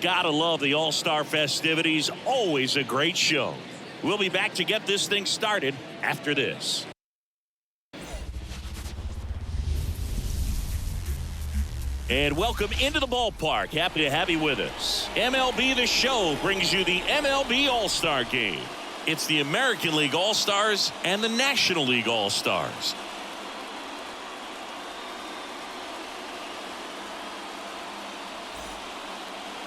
Gotta love the All-Star festivities. Always a great show. We'll be back to get this thing started after this. And welcome into the ballpark. Happy to have you with us. MLB The Show brings you the MLB All-Star Game. It's the American League All-Stars and the National League All-Stars.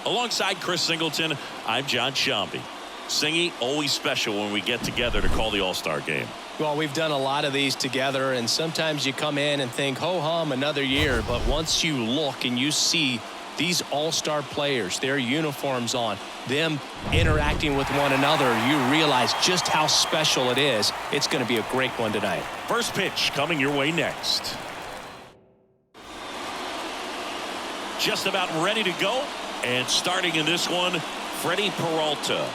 Alongside Chris Singleton, I'm John Shambi. Singy, always special when we get together to call the All-Star Game. Well, we've done a lot of these together, and sometimes you come in and think, ho-hum, another year. But once you look and you see these All-Star players, their uniforms on, them interacting with one another, you realize just how special it is. It's going to be a great one tonight. First pitch coming your way next. Just about ready to go. And starting in this one, Freddie Peralta.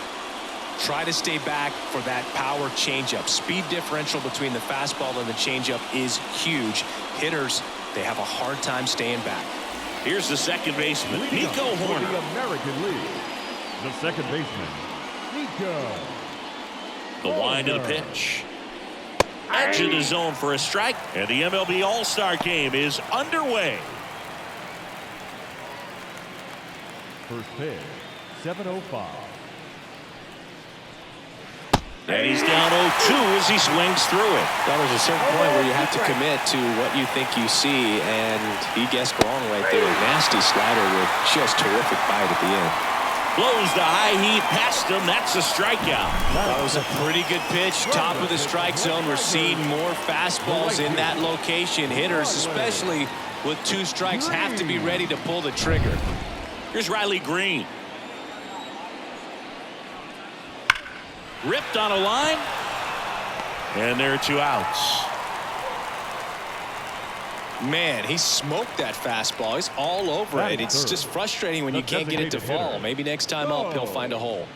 Try to stay back for that power changeup. Speed differential between the fastball and the changeup is huge. Hitters, they have a hard time staying back. Here's the second baseman, Nico Horner. The American League, the second baseman, Nico. The wind of the pitch. Edge of the zone for a strike, and the MLB All-Star Game is underway. First pitch, 7:05. And he's down 0-2 as he swings through it. Well, there's a certain point where you have to commit to what you think you see, and he guessed wrong right there. Nasty slider with just terrific bite at the end. Blows the high heat past him. That's a strikeout. That was a pretty good pitch. Top of the strike zone. We're seeing more fastballs in that location. Hitters, especially with 2 strikes, have to be ready to pull the trigger. Here's Riley Green. Ripped on a line. And there are 2 outs. Man, he smoked that fastball. He's all over it. It's just frustrating when you can't get it to fall. Maybe next time up, he'll find a hole.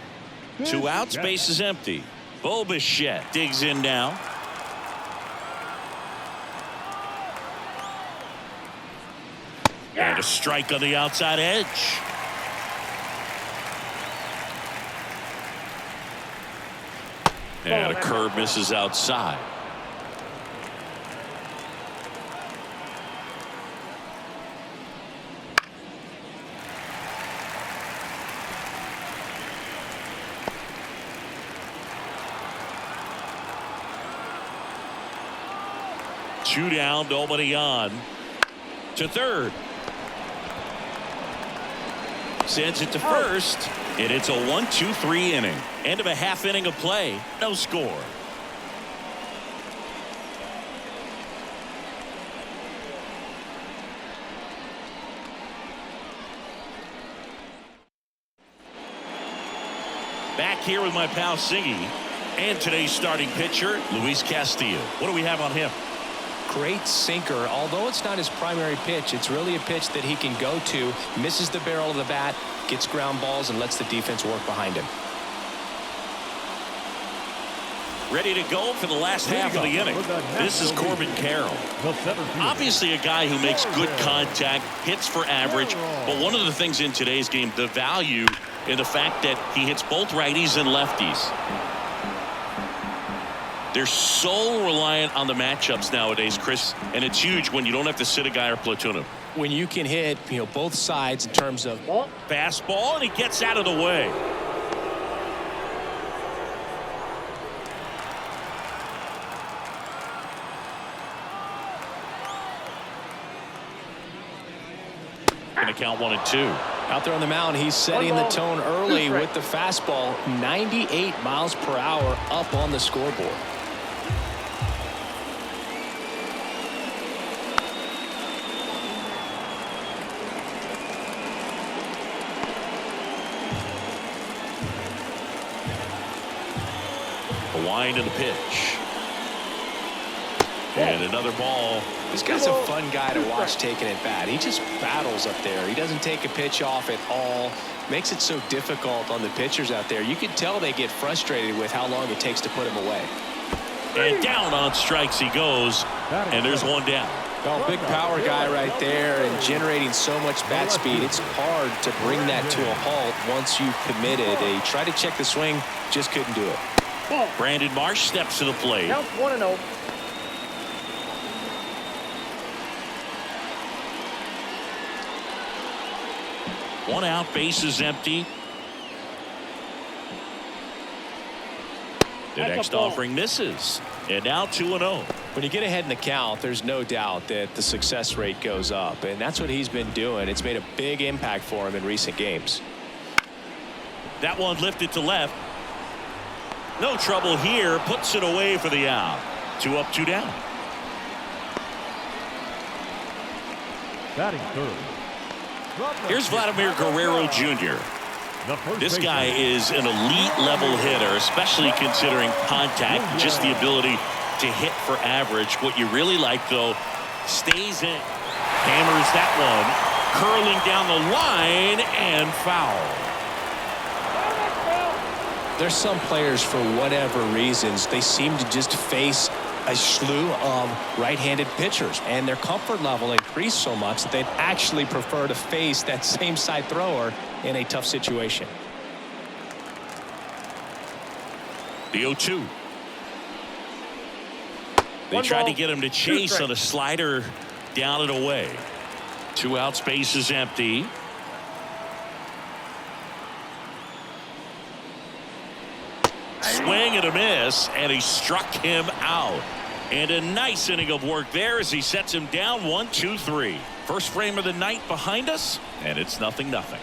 2 outs, base is empty. Bo Bichette digs in now. And a strike on the outside edge. And a curve misses outside. Two down, nobody on. To third. Sends it to first, and it's a 1-2-3 inning. End of a half inning of play. No score. Back here with my pal Singy and today's starting pitcher, Luis Castillo. What do we have on him? Great sinker. Although it's not his primary pitch, it's really a pitch that he can go to, misses the barrel of the bat, gets ground balls, and lets the defense work behind him. Ready to go for the last half of the inning. This is Corbin Carroll. Obviously a guy who makes good contact, hits for average, but one of the things in today's game, the value in the fact that he hits both righties and lefties. They're so reliant on the matchups nowadays, Chris, and it's huge when you don't have to sit a guy or platoon him. When you can hit, both sides in terms of fastball, and he gets out of the way. Going to count 1-2. Out there on the mound, he's setting the tone early with the fastball. 98 miles per hour up on the scoreboard. A wind of the pitch. And another ball. This guy's a fun guy to watch taking it bat. He just battles up there. He doesn't take a pitch off at all. Makes it so difficult on the pitchers out there. You can tell they get frustrated with how long it takes to put him away. And down on strikes he goes. And there's one down. Oh, big power guy right there and generating so much bat speed. It's hard to bring that to a halt once you've committed. He tried to check the swing, just couldn't do it. Brandon Marsh steps to the plate. Count 1-0. One out, bases empty. The next offering misses. And now 2-0. When you get ahead in the count, there's no doubt that the success rate goes up, and that's what he's been doing. It's made a big impact for him in recent games. That one lifted to left. No trouble here. Puts it away for the out. 2 up, 2 down. Batting third. Here's Vladimir Guerrero Jr. This guy is an elite level hitter, especially considering contact, just the ability to hit for average. What you really like, though, stays in, hammers that one, curling down the line and foul. There's some players, for whatever reasons, they seem to just face a slew of right-handed pitchers, and their comfort level increased so much that they'd actually prefer to face that same side thrower in a tough situation. The 0-2. They tried to get him to chase on a slider down and away. 2 outs, base is empty. Swing and a miss, and he struck him out. And a nice inning of work there as he sets him down 1-2-3. First frame of the night behind us, and it's 0-0.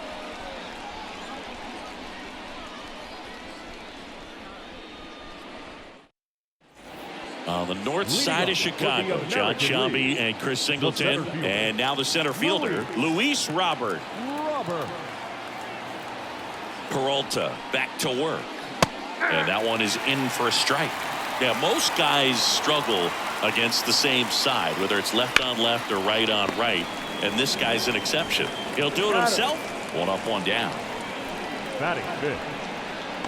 On the north side of Chicago, John Sciambi and Chris Singleton, and now the center fielder, Luis Robert. Peralta back to work. And that one is in for a strike. Yeah, most guys struggle against the same side, whether it's left on left or right on right. And this guy's an exception. He'll do it himself. 1 up, 1 down. Batting fifth.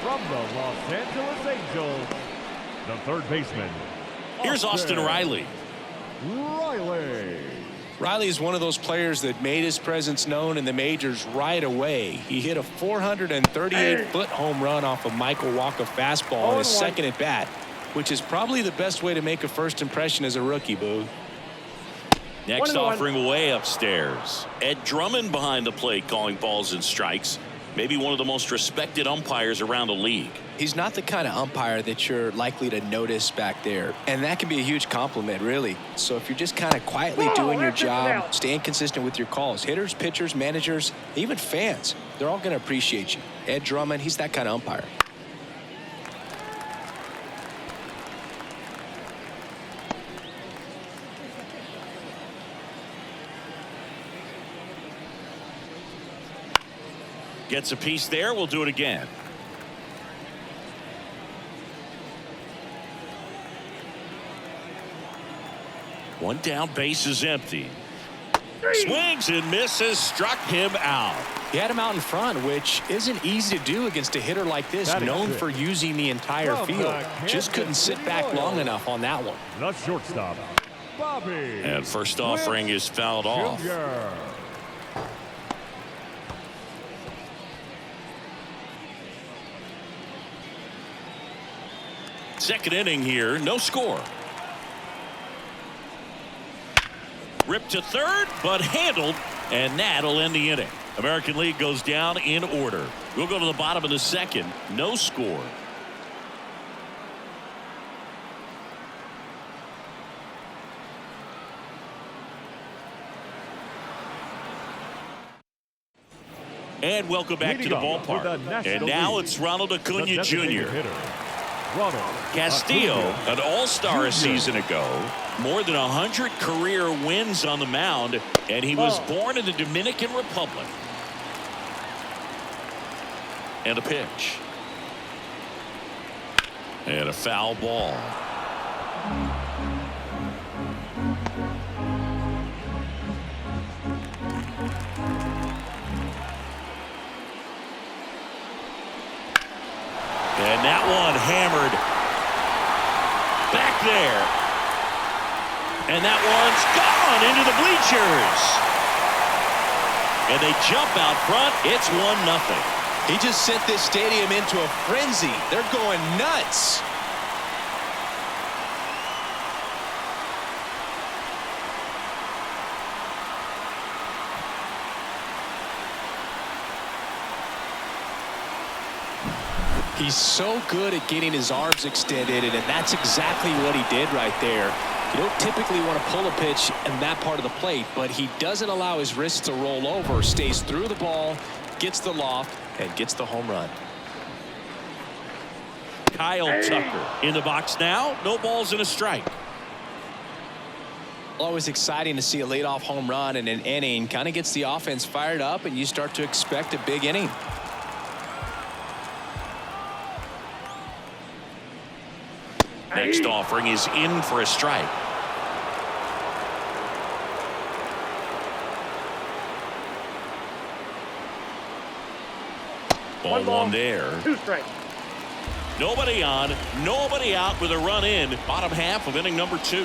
From the Los Angeles Angels, the third baseman. Here's Austin Riley. Riley is one of those players that made his presence known in the majors right away. He hit a 438-foot home run off of Michael Walker fastball in his second at bat, which is probably the best way to make a first impression as a rookie, Boog. Next offering way upstairs. Ed Drummond behind the plate calling balls and strikes. Maybe one of the most respected umpires around the league. He's not the kind of umpire that you're likely to notice back there, and that can be a huge compliment, really. So if you're just kind of quietly doing your job, staying consistent with your calls, hitters, pitchers, managers, even fans, they're all going to appreciate you. Ed Drummond, he's that kind of umpire. Gets a piece there. We'll do it again. One down, base is empty. Swings and misses, struck him out. He had him out in front, which isn't easy to do against a hitter like this, known for using the entire field. Just couldn't sit back long enough on that one. The shortstop, Bobby. And first offering is fouled off. Second inning here, no score. Ripped to third, but handled, and that'll end the inning. American League goes down in order. We'll go to the bottom of the second, no score. And welcome back to the ballpark. And now it's Ronald Acuna Jr. Castillo, an all-star a season ago, more than 100 career wins on the mound, and he was born in the Dominican Republic. And a pitch. And a foul ball. And that one hammered back there. And that one's gone into the bleachers. And they jump out front. It's 1-0. He just sent this stadium into a frenzy. They're going nuts. He's so good at getting his arms extended, and that's exactly what he did right there. You don't typically want to pull a pitch in that part of the plate, but he doesn't allow his wrists to roll over, stays through the ball, gets the loft, and gets the home run. Kyle Tucker in the box now. No balls and a strike. Always exciting to see a leadoff home run in an inning. Kind of gets the offense fired up, and you start to expect a big inning. Next offering is in for a strike. Ball one there. 2 strikes. Nobody on, nobody out with a run in. Bottom half of inning number 2.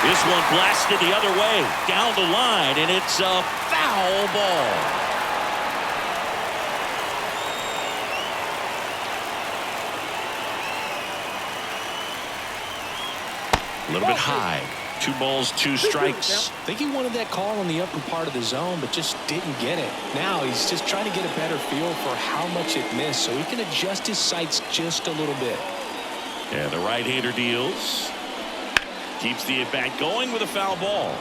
This one blasted the other way. Down the line, and it's a foul ball. A little bit high. 2 balls, 2 strikes. I think he wanted that call on the upper part of the zone, but just didn't get it. Now he's just trying to get a better feel for how much it missed so he can adjust his sights just a little bit. Yeah, the right-hander deals. Keeps the at-bat going with a foul ball.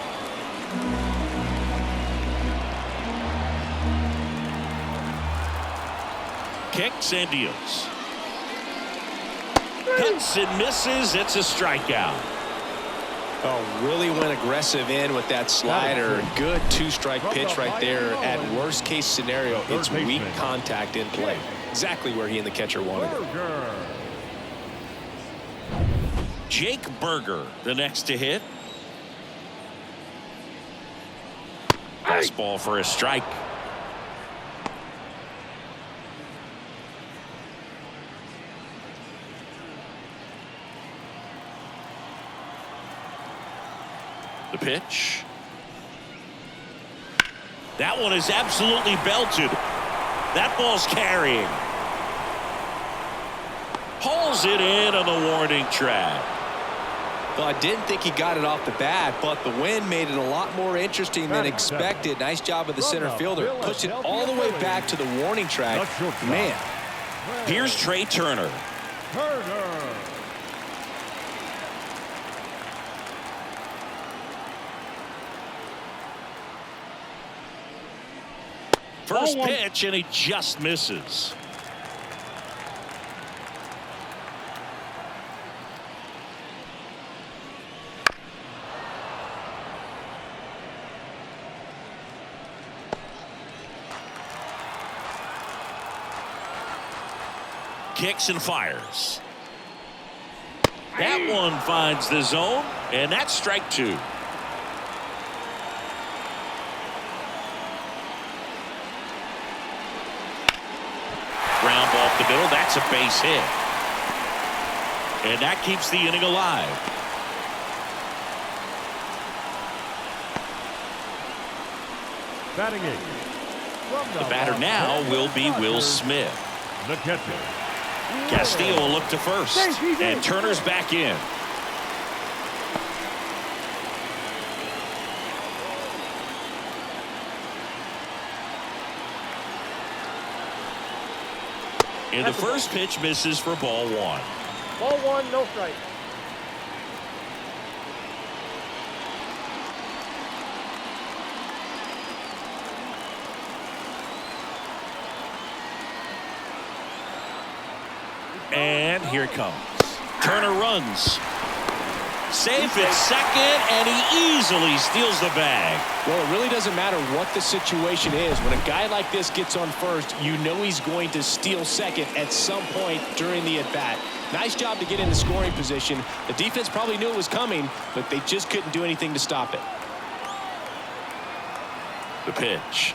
Kicks and deals. Cuts and misses. It's a strikeout. Oh, really went aggressive in with that slider. Good 2-strike pitch right there. At worst case scenario, it's weak contact in play. Exactly where he and the catcher wanted it. Jake Berger, the next to hit. Fastball for a strike. The pitch. That one is absolutely belted. That ball's carrying. Pulls it in on the warning track. Well, I didn't think he got it off the bat, but the wind made it a lot more interesting than expected. Nice job of the center fielder. Pushed it all the way back to the warning track. Man. Here's Trey Turner. First pitch, and he just misses. Kicks and fires. That one finds the zone, and that's strike 2. Ground ball up the middle. That's a base hit. And that keeps the inning alive. Batting 8. The batter now will be Will Smith. The catcher. Castillo will look to first. And Turner's back in. And the first pitch misses for ball 1. Ball 1, no strike. And here it comes. Turner runs. Safe at second, and he easily steals the bag. Well, it really doesn't matter what the situation is. When a guy like this gets on first, you know he's going to steal second at some point during the at-bat. Nice job to get into scoring position. The defense probably knew it was coming, but they just couldn't do anything to stop it. The pitch.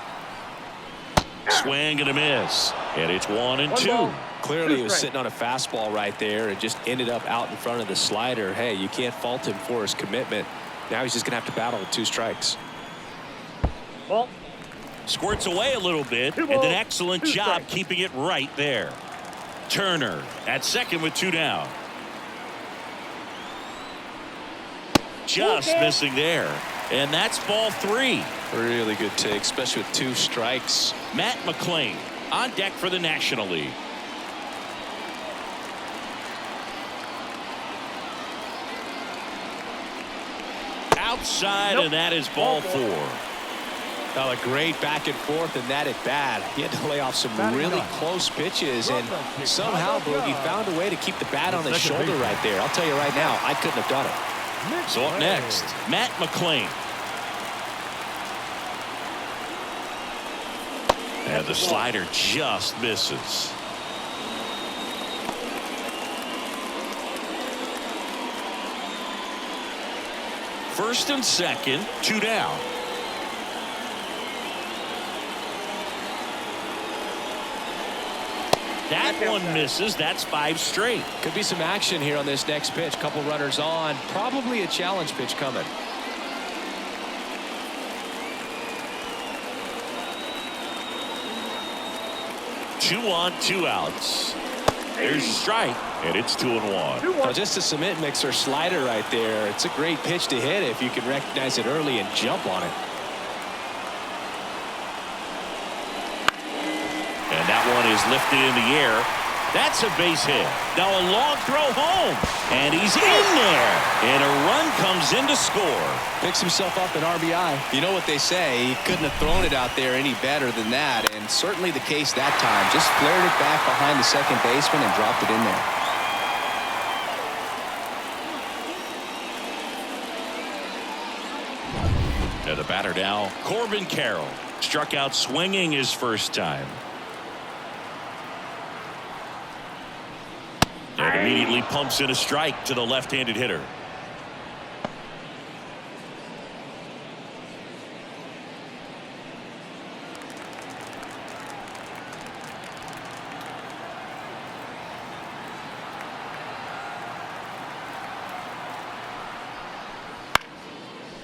Swing and a miss. And it's 1-2. ball. Clearly he was strikes. sitting on a fastball right there and just ended up out in front of the slider. Hey, you can't fault him for his commitment. Now he's just going to have to battle with 2 strikes. Ball. Squirts away a little bit, and an excellent job keeping it right there. Turner at second with 2 down. Just missing there. And that's ball 3. Really good take, especially with 2 strikes. Matt McLean on deck for the National League. Outside, and that is ball 4. Oh, a great back and forth, and that at bat. He had to lay off some really close pitches, and somehow Boogie found a way to keep the bat on his shoulder right there. I'll tell you right now, I couldn't have done it. So up next, Matt McLean. And the slider just misses. First and second, 2 down. That one misses. That's 5 straight. Could be some action here on this next pitch. Couple runners on. Probably a challenge pitch coming. Two on, 2 outs. There's a strike, and it's 2-1. Well, just a cement mixer slider right there. It's a great pitch to hit if you can recognize it early and jump on it. And that one is lifted in the air. That's a base hit. Now a long throw home. And he's in there. And a run comes in to score. Picks himself up an RBI. You know what they say, he couldn't have thrown it out there any better than that, and certainly the case that time. Just flared it back behind the second baseman and dropped it in there. And the batter now, Corbin Carroll. Struck out swinging his first time. And immediately pumps in a strike to the left-handed hitter.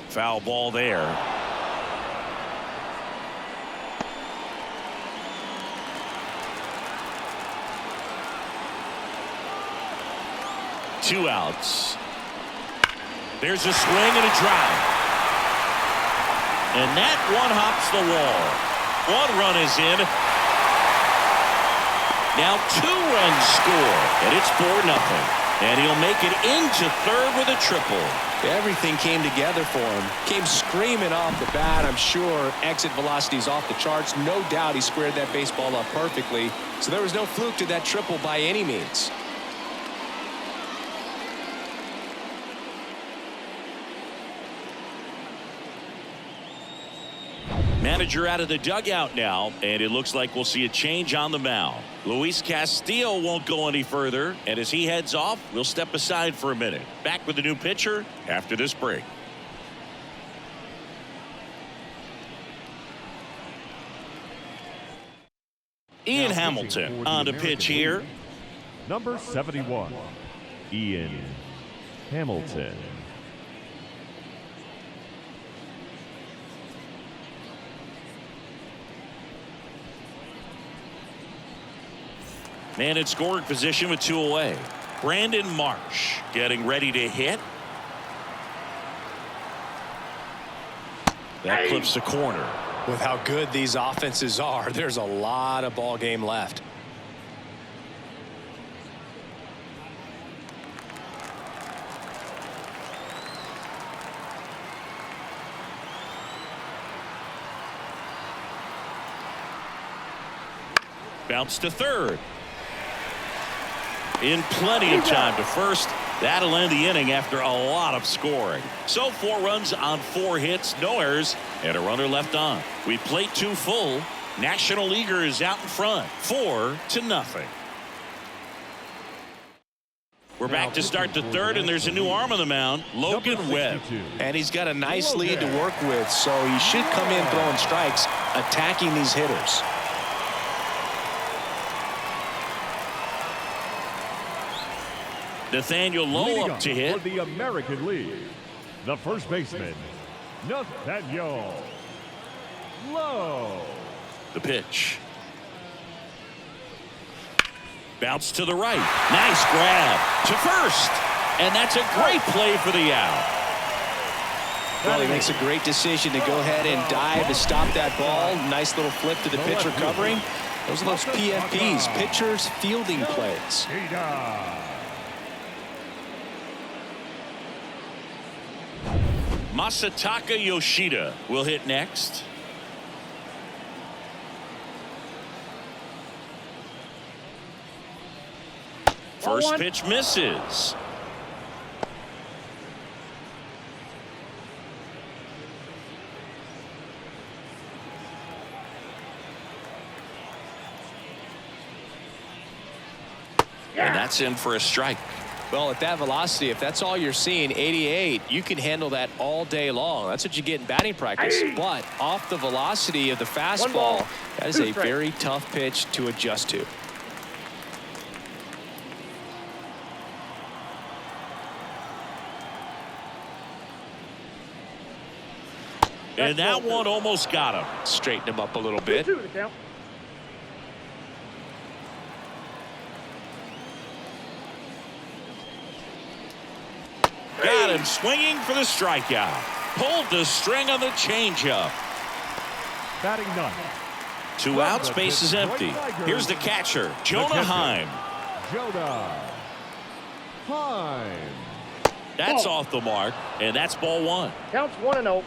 Foul ball there. Two outs. There's a swing and a drive. And that one hops the wall. One run is in. Now 2 runs score. And it's 4-0. And he'll make it into third with a triple. Everything came together for him. Came screaming off the bat. I'm sure exit velocity's off the charts. No doubt he squared that baseball up perfectly. So there was no fluke to that triple by any means. Manager out of the dugout now, and it looks like we'll see a change on the mound. Luis Castillo won't go any further, and as he heads off, we'll step aside for a minute. Back with the new pitcher after this break. Ian Hamilton on the pitch here. Number 71, Ian Hamilton. Man in scoring position with 2 away. Brandon Marsh getting ready to hit. That clips the corner. With how good these offenses are, there's a lot of ball game left. Bounce to third. In plenty of time to first. That'll end the inning after a lot of scoring. So 4 runs on 4 hits, no errors, and a runner left on. We played 2 full. National Leaguer is out in front, 4-0. We're back to start the third, and there's a new arm on the mound, Logan Webb. And he's got a nice lead to work with, so he should come in throwing strikes, attacking these hitters. Nathaniel Lowe Leading up to hit. for the American League, the first baseman, Nathaniel Lowe. The pitch. Bounce to the right. Nice grab to first. And that's a great play for the out. Well, he makes a great decision to go ahead and dive to stop that ball. Nice little flip to the pitcher covering. Those are those PFPs, pitchers fielding plays. Masataka Yoshida will hit next. First pitch misses. And that's in for a strike. Well, at that velocity, if that's all you're seeing, 88, you can handle that all day long. That's what you get in batting practice. But off the velocity of the fastball, that is a very tough pitch to adjust to. And that one almost got him. Straighten him up a little bit. Got him swinging for the strikeout. Pulled the string on the changeup. Batting ninth. 2 outs, base is empty. Here's the catcher, Jonah Heim. Jonah Heim. That's off the mark, and that's ball 1. Counts 1-0.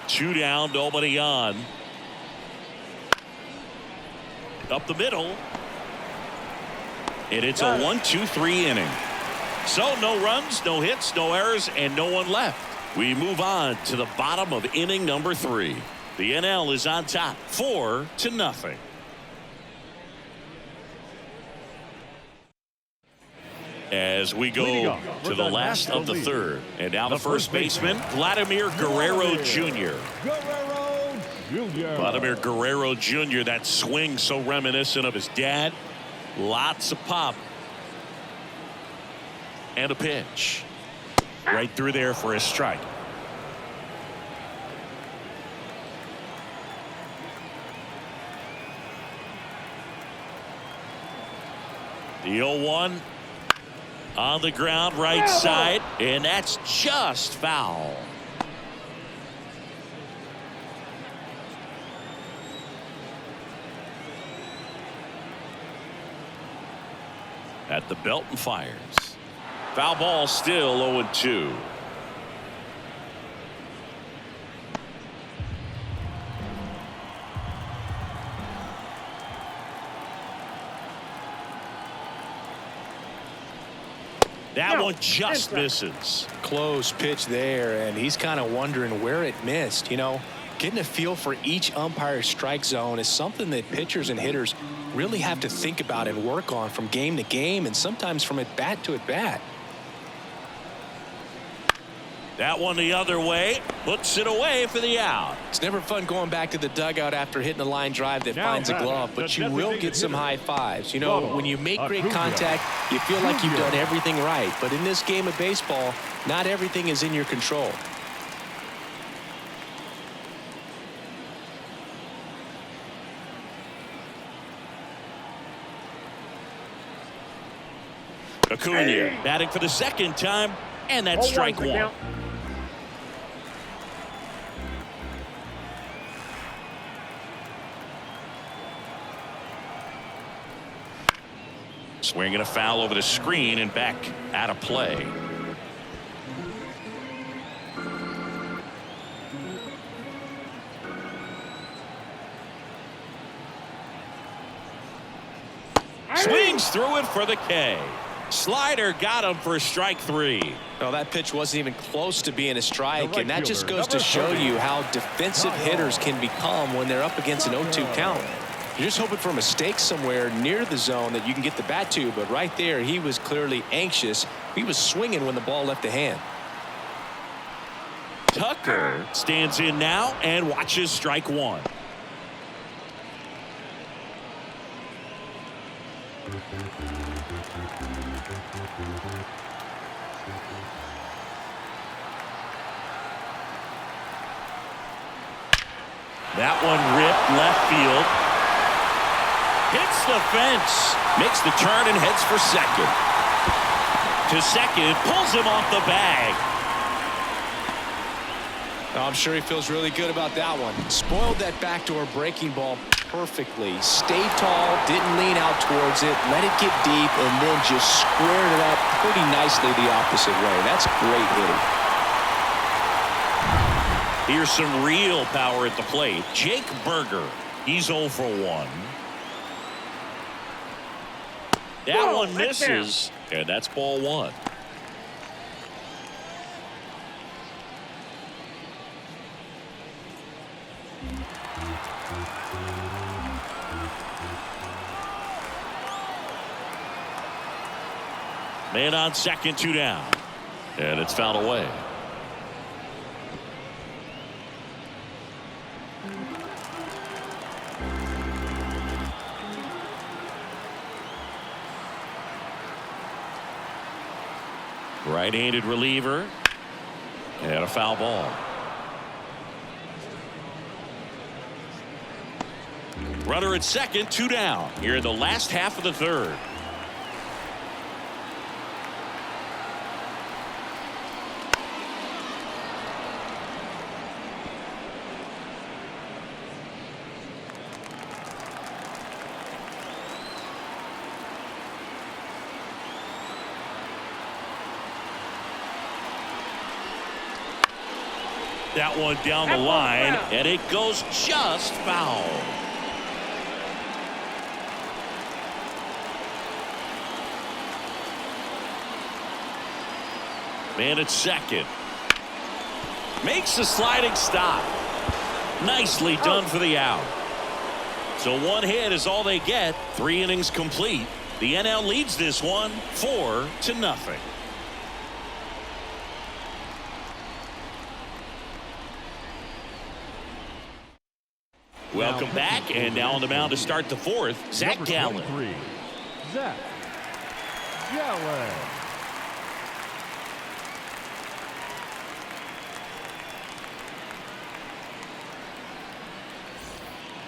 Two down, nobody on. Up the middle. And it's a 1-2-3 inning. So no runs, no hits, no errors, and no one left. We move on to the bottom of inning number 3. The NL is on top, 4-0. As we go to the last of the third. And now the first baseman, Vladimir Guerrero Jr. Vladimir Guerrero Jr., that swing so reminiscent of his dad. Lots of pop. And a pitch. Right through there for a strike. The 0-1 on the ground, right side, and that's just foul. At the belt and fires. Foul ball, still 0-2. That one just misses. Close pitch there, and he's kind of wondering where it missed. You know, getting a feel for each umpire's strike zone is something that pitchers and hitters really have to think about and work on from game to game, and sometimes from at bat to at bat. That one the other way, puts it away for the out. It's never fun going back to the dugout after hitting a line drive that finds a glove, but you will get some high fives. You know, when you make great contact, you feel like you've done everything right. But in this game of baseball, not everything is in your control. Acuna batting for the second time, and that's strike 1. Swinging a foul over the screen and back out of play. Swings through it for the K. Slider got him for strike 3. Well, that pitch wasn't even close to being a strike, and that just goes to show you how defensive hitters can become when they're up against an 0-2 count. You're just hoping for a mistake somewhere near the zone that you can get the bat to, but right there he was clearly anxious. He was swinging when the ball left the hand. Tucker stands in now and watches strike one. That one ripped left field. Hits the fence. Makes the turn and heads for second. To second, pulls him off the bag. I'm sure he feels really good about that one. Spoiled that backdoor breaking ball perfectly. Stayed tall, didn't lean out towards it, let it get deep, and then just squared it up pretty nicely the opposite way. That's great hitting. Here's some real power at the plate. Jake Berger. He's 0 for 1. That one misses, and that's ball 1. Man on second, 2 down. And it's fouled away. Right-handed reliever. And a foul ball. Runner at second, 2 down. Here in the last half of the third. That one down the line, and it goes just foul. Man at second. Makes the sliding stop. Nicely done for the out. So 1 hit is all they get. 3 innings complete. The NL leads this one 4-0. Welcome back, and now on the mound to start the 4th, Zach Gallen. Zach Gallen.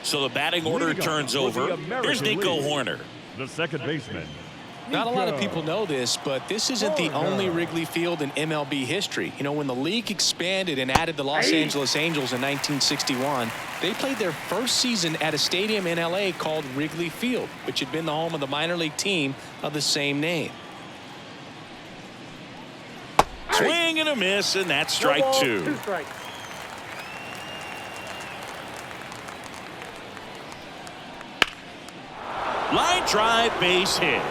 So the batting order turns over. Here's Nico Horner. The second baseman. Not a lot of people know this, but this isn't the only Wrigley Field in MLB history. You know, when the league expanded and added the Los Angeles Angels in 1961, they played their first season at a stadium in LA called Wrigley Field, which had been the home of the minor league team of the same name. Swing and a miss, and that's strike 2. 2 strikes. Line drive, base hit.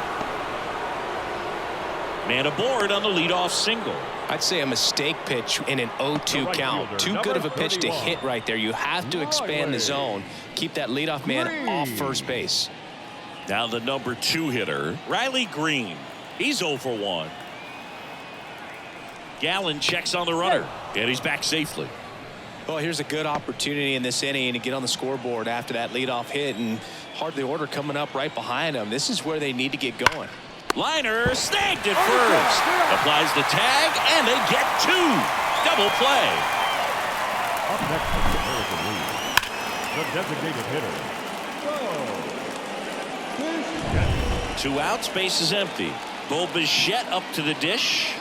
Man aboard on the leadoff single. I'd say a mistake pitch in an 0-2 count. Too good of a pitch to hit right there. You have to expand the zone. Keep that leadoff man off first base. Now the number 2 hitter, Riley Green. He's 0 for 1. Gallen checks on the runner, and he's back safely. Well, here's a good opportunity in this inning to get on the scoreboard after that leadoff hit, and hardly order coming up right behind them. This is where they need to get going. Liner snagged at first. Applies the tag, and they get 2. Double play. Up next from the American League, the designated hitter. 2 outs, base is empty. Bo Bichette up to the dish.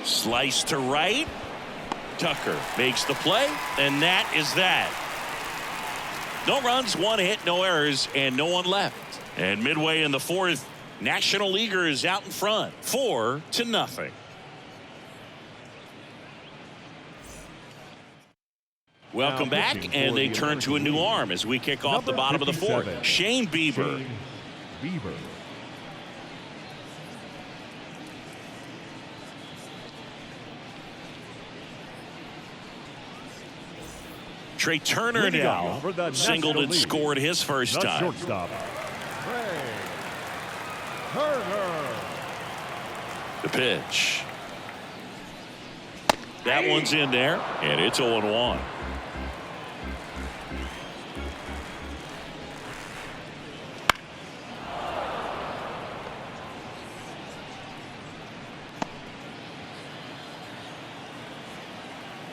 Slice to right. Tucker makes the play, and that is that. No runs, 1 hit, no errors, and no one left. And midway in the 4th, National Leaguer is out in front, 4-0. Welcome back, and they turn to a new arm as we kick off the bottom of the 4th. Shane Bieber. Trey Turner now singled and scored his first time. Shortstop, Trey Turner. The pitch. That one's in there, and it's 0-1.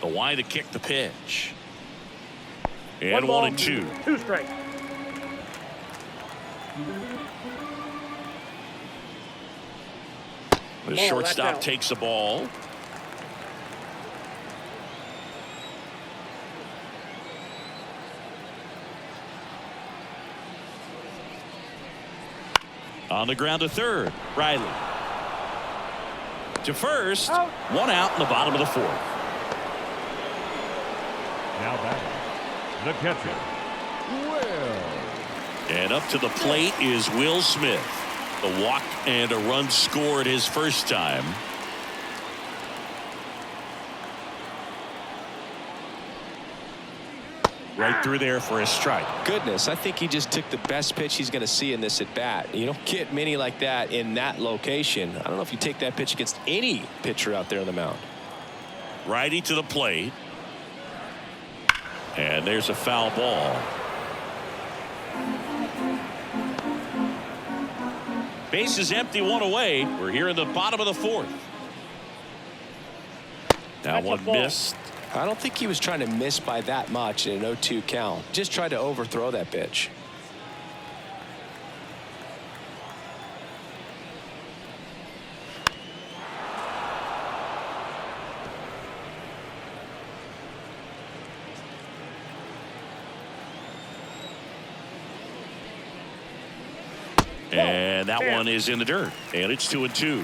The wide to kick the pitch. And 1-2. 2 straight. The shortstop takes the ball. On the ground to third. Riley. To first. Out. 1 out in the bottom of the 4th. Now batting, the catcher, Will. And up to the plate is Will Smith. The walk and a run scored his first time. Right through there for a strike. Goodness, I think he just took the best pitch he's going to see in this at bat. You don't get many like that in that location. I don't know if you take that pitch against any pitcher out there on the mound. Righty to the plate. And there's a foul ball. Base is empty, 1 away. We're here in the bottom of the 4th. Now one missed. I don't think he was trying to miss by that much in an 0-2 count. Just tried to overthrow that pitch. And that one is in the dirt. And it's 2-2.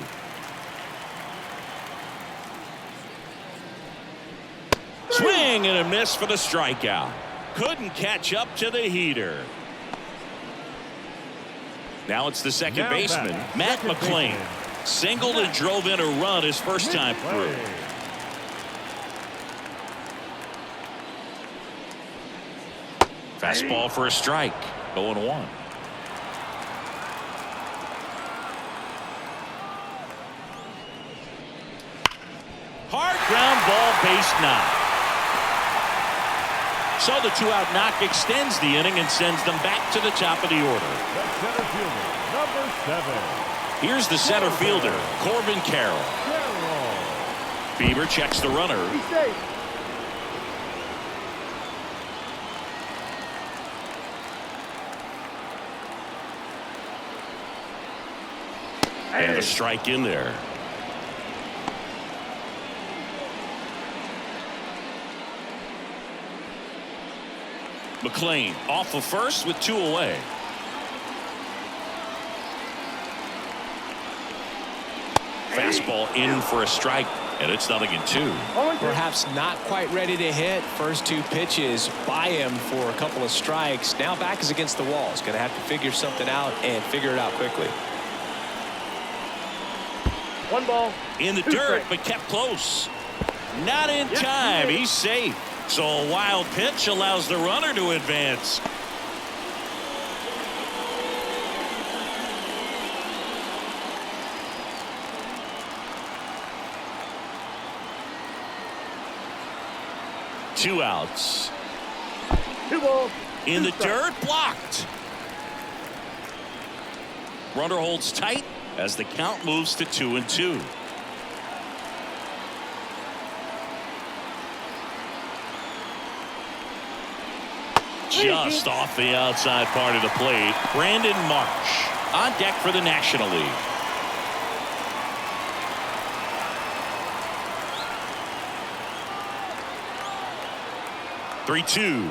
Swing and a miss for the strikeout. Couldn't catch up to the heater. Now it's the second baseman, Matt McClain. Singled and drove in a run his first time through. Fastball for a strike. 0-1. Hard ground ball, base knock. So the 2-out knock extends the inning and sends them back to the top of the order. The center fielder, number 7. Here's the center fielder, Corbin Carroll. Bieber checks the runner. He's safe. And a strike in there. McClain off of first with 2 away. Fastball in for a strike, and it's 0-2. Perhaps not quite ready to hit. First 2 pitches by him for a couple of strikes. Now back is against the wall. He's going to have to figure something out and figure it out quickly. 1 ball. In the dirt, but kept close. Not in time. He's safe. So a wild pitch allows the runner to advance. Two outs. 2 balls. In the dirt, blocked. Runner holds tight as the count moves to 2-2. Just off the outside part of the plate. Brandon Marsh on deck for the National League. (3-2).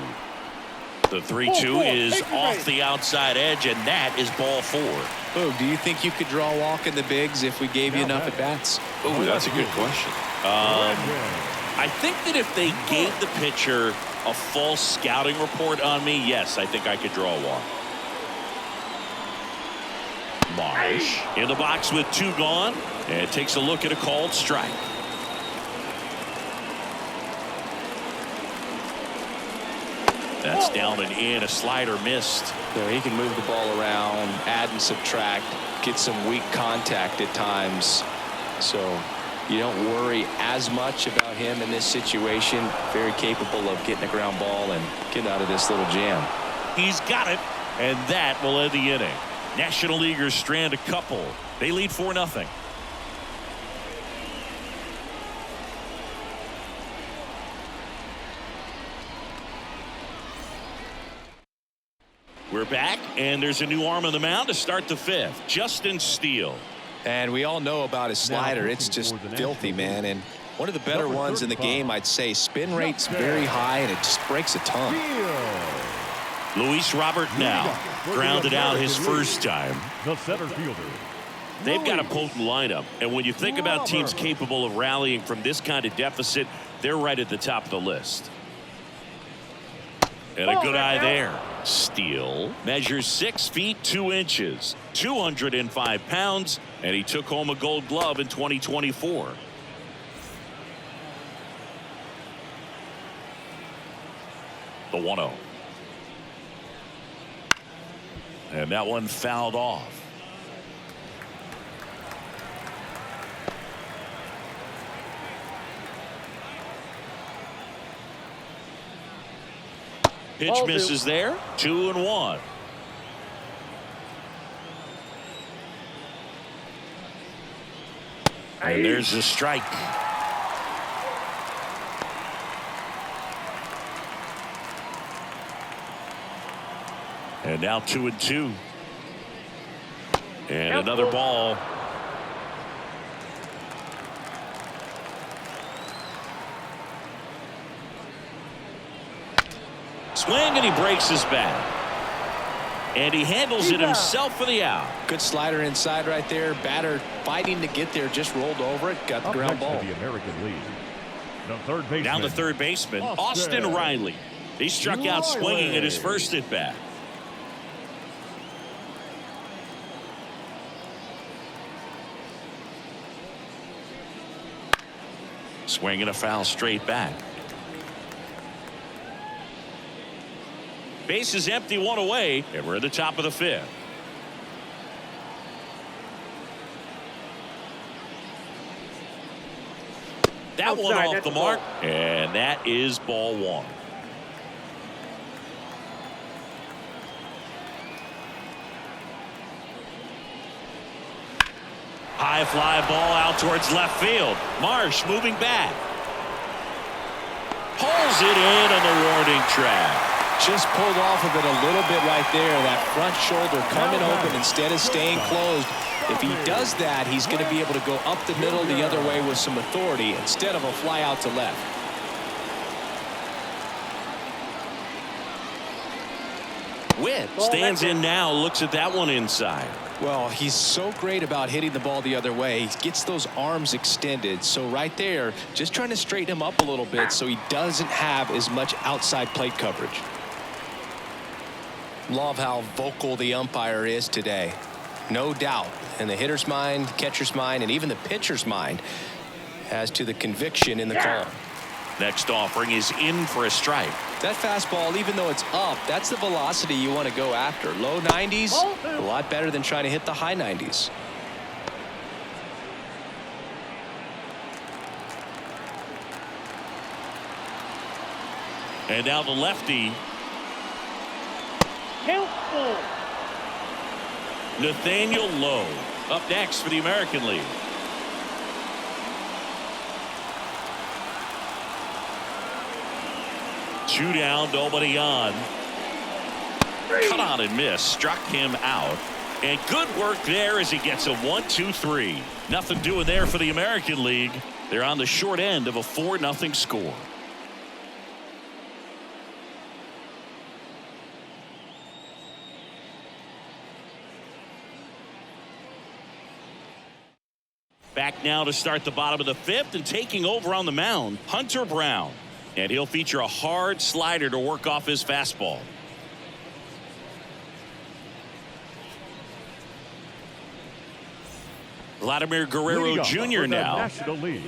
The 3-2 is off the outside edge, and that is ball 4. Oh, do you think you could draw a walk in the bigs if we gave you enough at bats? Oh, that's a good question. I think that if they gave the pitcher a false scouting report on me, yes, I think I could draw a walk. Marsh in the box with 2 gone, and takes a look at a called strike. That's down and in. A slider missed. So he can move the ball around, add and subtract, get some weak contact at times. So You don't worry as much about him in this situation. Very capable of getting a ground ball and getting out of this little jam. He's got it, and that will end the inning. National Leaguers strand a couple. They lead 4-0. We're back, and there's a new arm on the mound to start the 5th. Justin Steele. And we all know about his slider. It's just filthy, man. And one of the better ones in the game, I'd say. Spin rate's very high, and it just breaks a ton. Luis Robert now grounded out his first time. The center fielder. They've got a potent lineup, and when you think about teams capable of rallying from this kind of deficit, they're right at the top of the list. And a good eye there. Steele measures 6 feet 2 inches, 205 pounds, and he took home a Gold Glove in 2024. The 1-0. And that one fouled off. Pitch misses there. 2-1. And there's the strike. And now 2-2. And another ball. Swing, and he breaks his bat. And he handles it himself for the out. Good slider inside right there. Batter fighting to get there, just rolled over it, got the ground ball. The American League. The third baseman. Down the third baseman, Austin Riley. He struck out swinging at his first at bat. Swing and a foul straight back. Base is empty, 1 away, and we're at the top of the 5th. That one off the mark, and that is ball 1. High fly ball out towards left field. Marsh moving back. Pulls it in on the warning track. Just pulled off of it a little bit right there. That front shoulder coming open instead of staying closed. If he does that, he's going to be able to go up the middle the other way with some authority instead of a fly out to left. Witt stands in now, looks at that one inside. Well, he's so great about hitting the ball the other way. He gets those arms extended. So right there, just trying to straighten him up a little bit so he doesn't have as much outside plate coverage. Love how vocal the umpire is today. No doubt in the hitter's mind, catcher's mind, and even the pitcher's mind as to the conviction in the call. Next offering is in for a strike. That fastball, even though it's up, that's the velocity you want to go after. Low 90s, a lot better than trying to hit the high 90s. And now the lefty. Nathaniel Lowe up next for the American League. Two down, nobody on. Cut on and miss, struck him out. And good work there as he gets a 1-2-3. Nothing doing there for the American League. They're on the short end of a 4-0 score. Back now to start the bottom of the 5th, and taking over on the mound, Hunter Brown. And he'll feature a hard slider to work off his fastball. Vladimir Guerrero Jr. now. National League.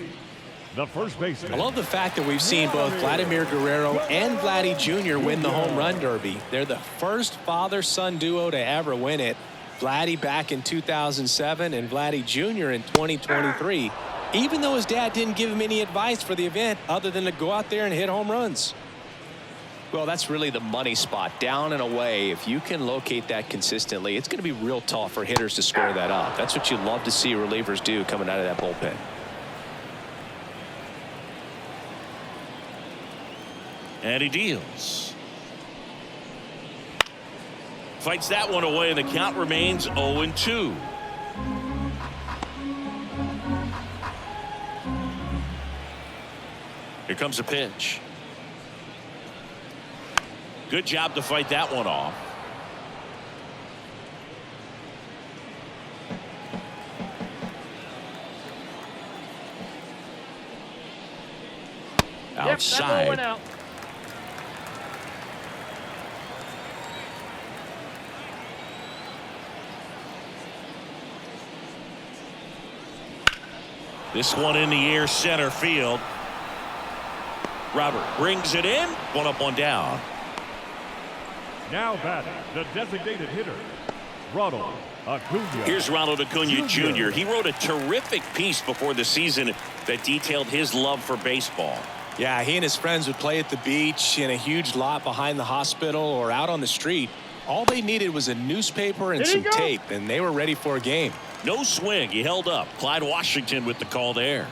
The first baseman. I love the fact that we've seen both Vladimir Guerrero and Vladdy Jr. win the home run derby. They're the first father-son duo to ever win it. Vladdy back in 2007 and Vladdy Jr. in 2023. even though his dad didn't give him any advice for the event other than to go out there and hit home runs. Well, that's really the money spot, down and away. If you can locate that consistently, it's going to be real tough for hitters to square that up. That's what you love to see relievers do coming out of that bullpen. And he deals. Fights that one away, and the count remains 0-2. Here comes a pitch. Good job to fight that one off. Outside. Yep, out. This one in the air, center field. Robert brings it in. One up, one down. Now batting, the designated hitter, Ronald Acuna. Here's Ronald Acuna Jr. He wrote a terrific piece before the season that detailed his love for baseball. Yeah, he and his friends would play at the beach, in a huge lot behind the hospital, or out on the street. All they needed was a newspaper and some tape, and they were ready for a game. No swing. He held up. Clyde Washington with the call there.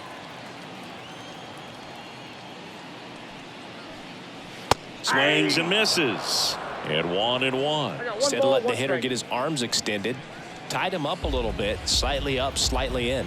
Swings and misses. And 1-1. Instead of letting the hitter get his arms extended, tied him up a little bit, slightly up, slightly in.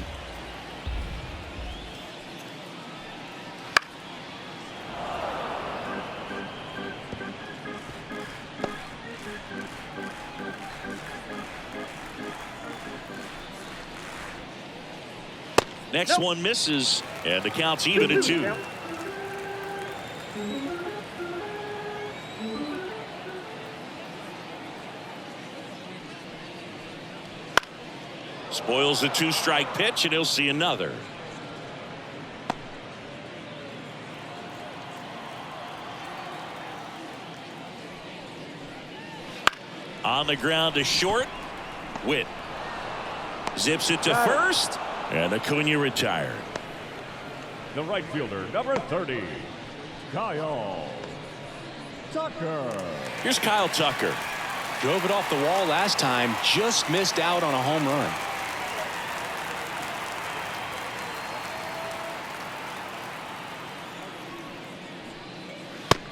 Next one misses, and the count's even at 2. Spoils the 2-strike pitch, and he'll see another. On the ground to short. Witt zips it to first, and Acuna retired. The right fielder, number 30, Kyle Tucker. Here's Kyle Tucker. Drove it off the wall last time, just missed out on a home run.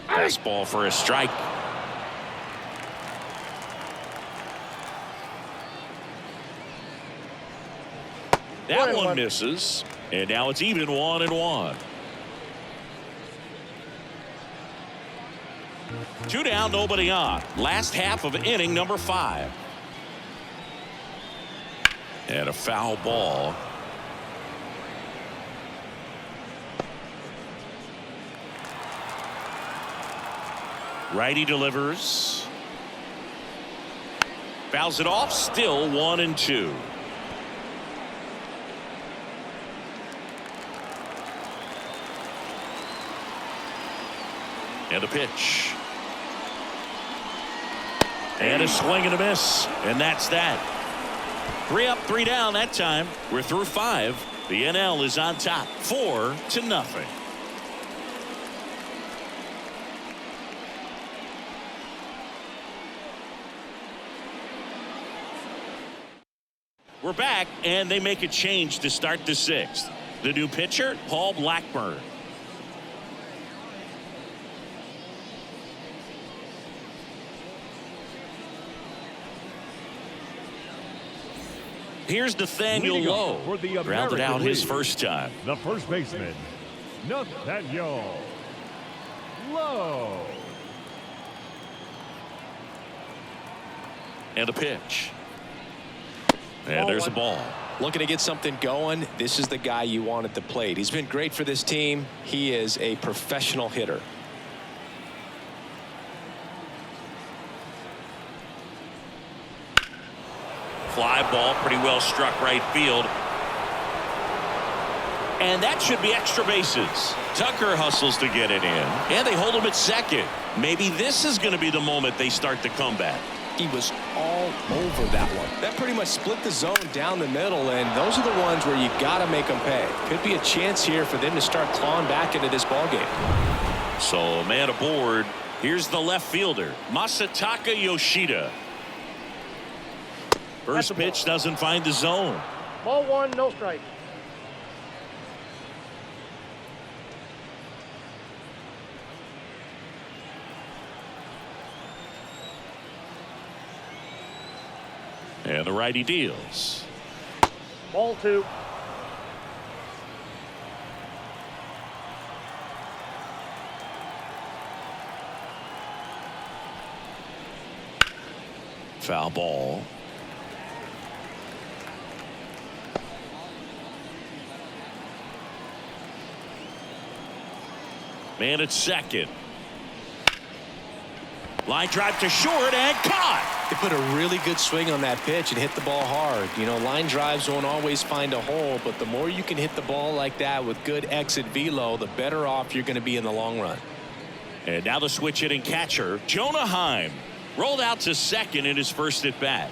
Fastball for a strike. That one misses, and now it's even 1-1. 2 down, nobody on. Last half of inning number 5. And a foul ball. Righty delivers. Fouls it off. Still 1-2. And a pitch. And a swing and a miss. And that's that. 3 up, 3 down that time. We're through 5. The NL is on top, 4-0. We're back, and they make a change to start the 6th. The new pitcher, Paul Blackburn. Here's Nathaniel Lowe, rounded out his first time. The first baseman, Nathaniel Lowe. And a pitch. And there's a ball. Looking to get something going. This is the guy you want at the plate. He's been great for this team. He is a professional hitter. Fly ball, pretty well struck right field. And that should be extra bases. Tucker hustles to get it in. And they hold him at second. Maybe this is going to be the moment they start the comeback. He was all over that one. That pretty much split the zone down the middle, and those are the ones where you got to make them pay. Could be a chance here for them to start clawing back into this ball game. So a man aboard. Here's the left fielder, Masataka Yoshida. First pitch doesn't find the zone. Ball one, no strike. And the righty deals. Ball two. Foul ball. Man at second. Line drive to short and caught. They put a really good swing on that pitch and hit the ball hard. You know, line drives won't always find a hole, but the more you can hit the ball like that with good exit velo, the better off you're going to be in the long run. And now the switch hitting catcher, Jonah Heim, rolled out to second in his first at bat.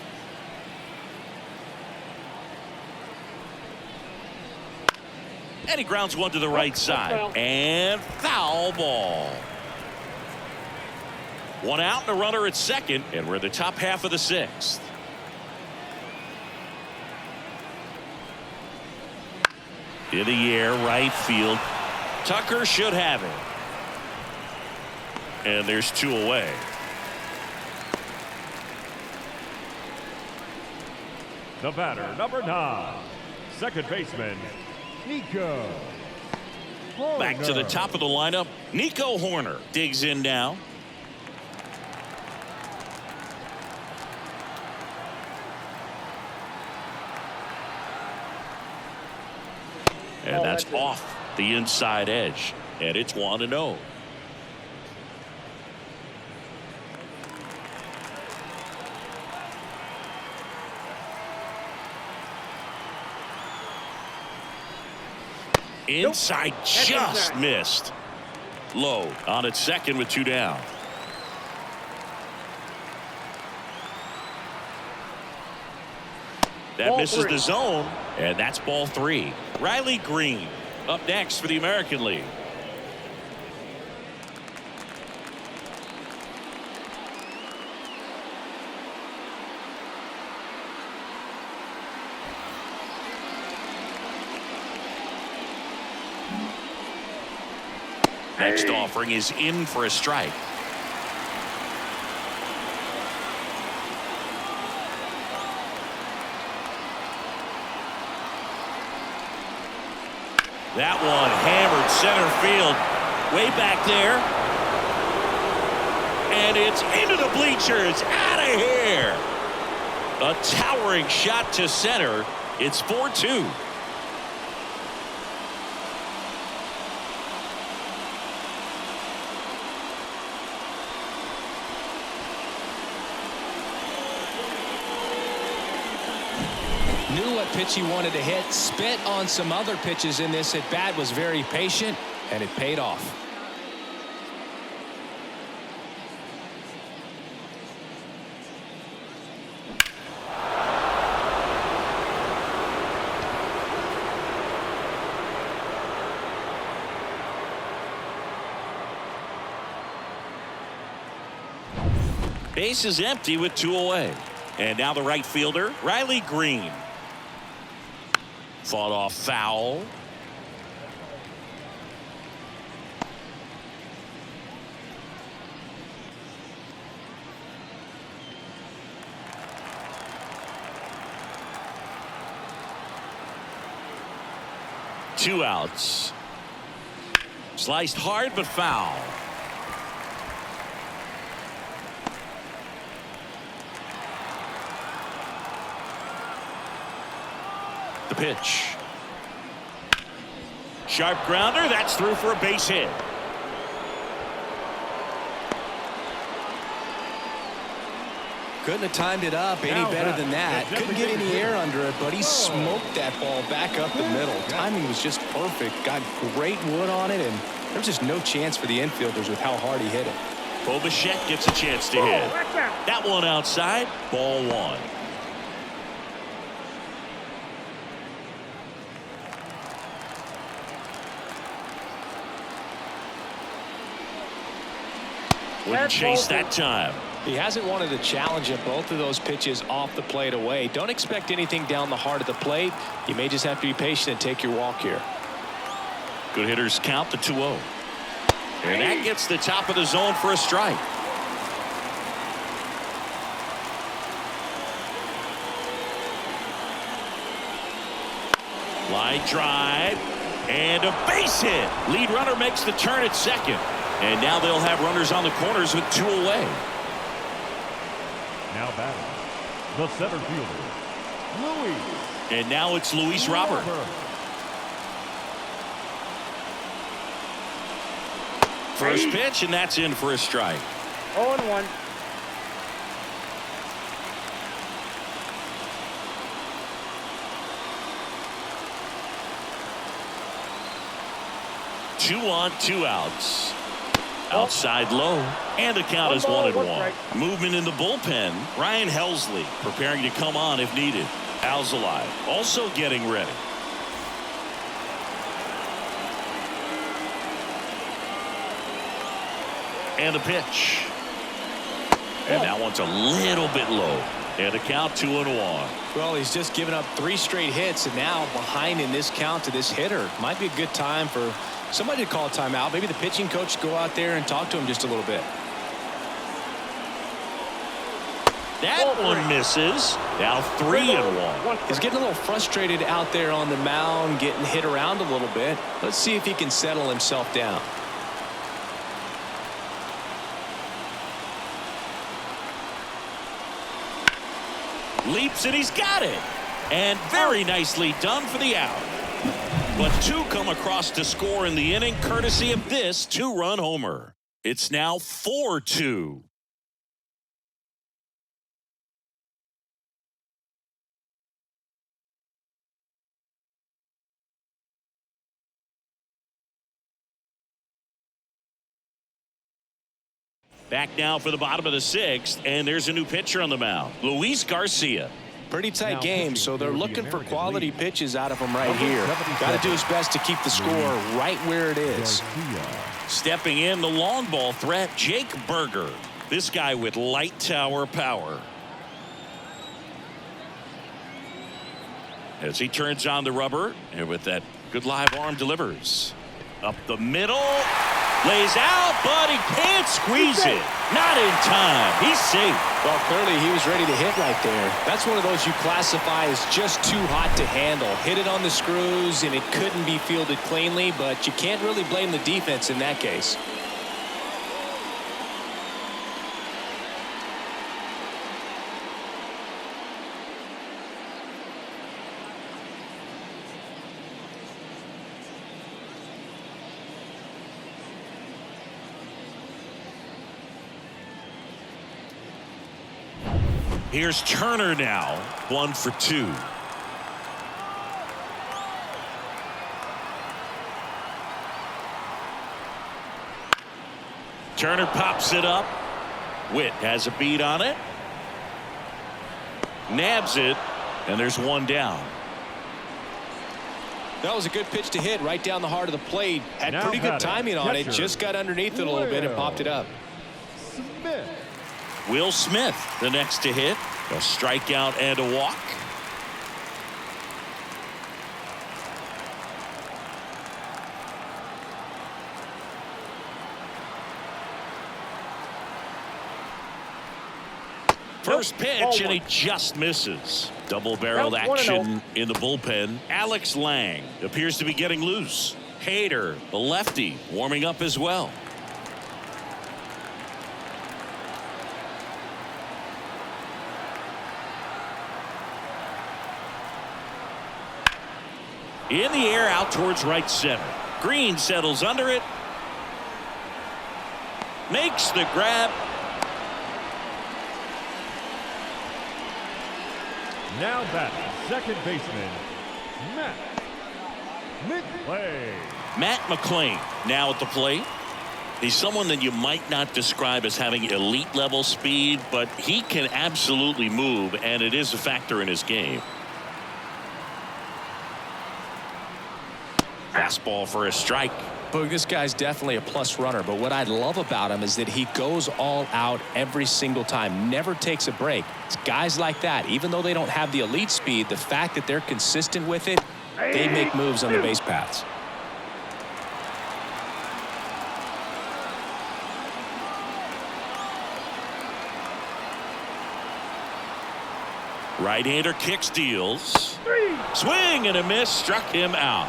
And he grounds one to the right side. And foul ball. One out and a runner at second, and we're in the top half of the sixth. In the air, right field. Tucker should have it. And there's two away. The batter, number 9, second baseman, Nico Horner. Back to the top of the lineup. Nico Horner digs in now. And that's off the inside edge. And it's 1-0. Inside, just missed. Low on its second with 2 down. That misses the zone, and that's ball 3. Riley Green up next for the American League. Next offering is in for a strike. That one hammered center field way back there. And it's into the bleachers. Out of here. A towering shot to center. It's 4-2. Knew what pitch he wanted to hit, spit on some other pitches in this at bat, was very patient, and it paid off. Base is empty with 2 away. And now the right fielder, Riley Green. Fought off foul. Two outs. Sliced hard but foul. The pitch. Sharp grounder. That's through for a base hit. Couldn't have timed it up any better than that. Couldn't get any air under it, but he smoked that ball back up the middle. Timing was just perfect. Got great wood on it, and there's just no chance for the infielders with how hard he hit it. Bichette gets a chance to hit. That one outside. Ball one. Wouldn't chase that time. He hasn't wanted to challenge him. Both of those pitches off the plate away. Don't expect anything down the heart of the plate. You may just have to be patient and take your walk here. Good hitters count the 2-0. And that gets the top of the zone for a strike. Line drive and a base hit. Lead runner makes the turn at second. And now they'll have runners on the corners with 2 away. Now batting, the center fielder, Luis. And now it's Luis Robert. First pitch, and that's in for a strike. 0-1. Two on, 2 outs. Outside low, and the count is 1-1. Movement in the bullpen. Ryan Helsley preparing to come on if needed. Alzolay also getting ready. And the pitch. And that one's a little bit low. And the count 2-1. Well, he's just given up 3 straight hits, and now behind in this count to this hitter. Might be a good time for somebody to call a timeout. Maybe the pitching coach go out there and talk to him just a little bit. That one misses. Now 3-1. He's getting a little frustrated out there on the mound, getting hit around a little bit. Let's see if he can settle himself down. Leaps and he's got it. And very nicely done for the out. But 2 come across to score in the inning courtesy of this 2-run homer. It's now 4-2. Back now for the bottom of the 6th, and there's a new pitcher on the mound, Luis Garcia. Pretty tight game, so they're looking for quality pitches out of him right here. Got to do his best to keep the score right where it is. Stepping in, the long ball threat, Jake Berger. This guy with light tower power. As he turns on the rubber, and with that good live arm delivers. Up the middle. Lays out, but he can't squeeze it. Not in time. He's safe. Well, clearly he was ready to hit right there. That's one of those you classify as just too hot to handle. Hit it on the screws, and it couldn't be fielded cleanly, but you can't really blame the defense in that case. Here's Turner now, 1 for 2. Turner pops it up. Witt has a beat on it. Nabs it, and there's 1 down. That was a good pitch to hit right down the heart of the plate. Had pretty good timing on it. Just got underneath it a little bit and popped it up. Smith. Will Smith, the next to hit. A strikeout and a walk. First pitch, and he just misses. Double-barreled action in the bullpen. Alex Lang appears to be getting loose. Hader, the lefty, warming up as well. In the air, out towards right center. Green settles under it. Makes the grab. Now batting, second baseman, Matt McClain. Matt McClain now at the plate. He's someone that you might not describe as having elite level speed, but he can absolutely move, and it is a factor in his game. Fastball for a strike. Boog, this guy's definitely a plus runner, but what I love about him is that he goes all out every single time, never takes a break. It's guys like that, even though they don't have the elite speed, the fact that they're consistent with it, they make moves on the base paths. Right-hander kicks, deals. Swing and a miss, struck him out.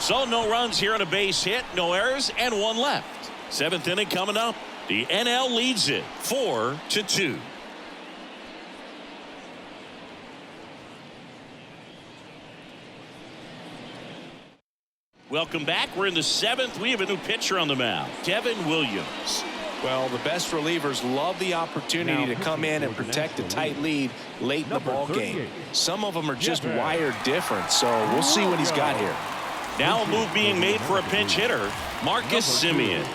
So no runs here on a base hit, no errors, and one left. Seventh inning coming up. The NL leads it 4-2. Welcome back. We're in the seventh. We have a new pitcher on the mound, Devin Williams. Well, the best relievers love the opportunity to come in and protect a tight lead late in the ball game. Some of them are just wired different, so we'll see what he's got here. Now a move being made for a pinch hitter, Marcus Semien.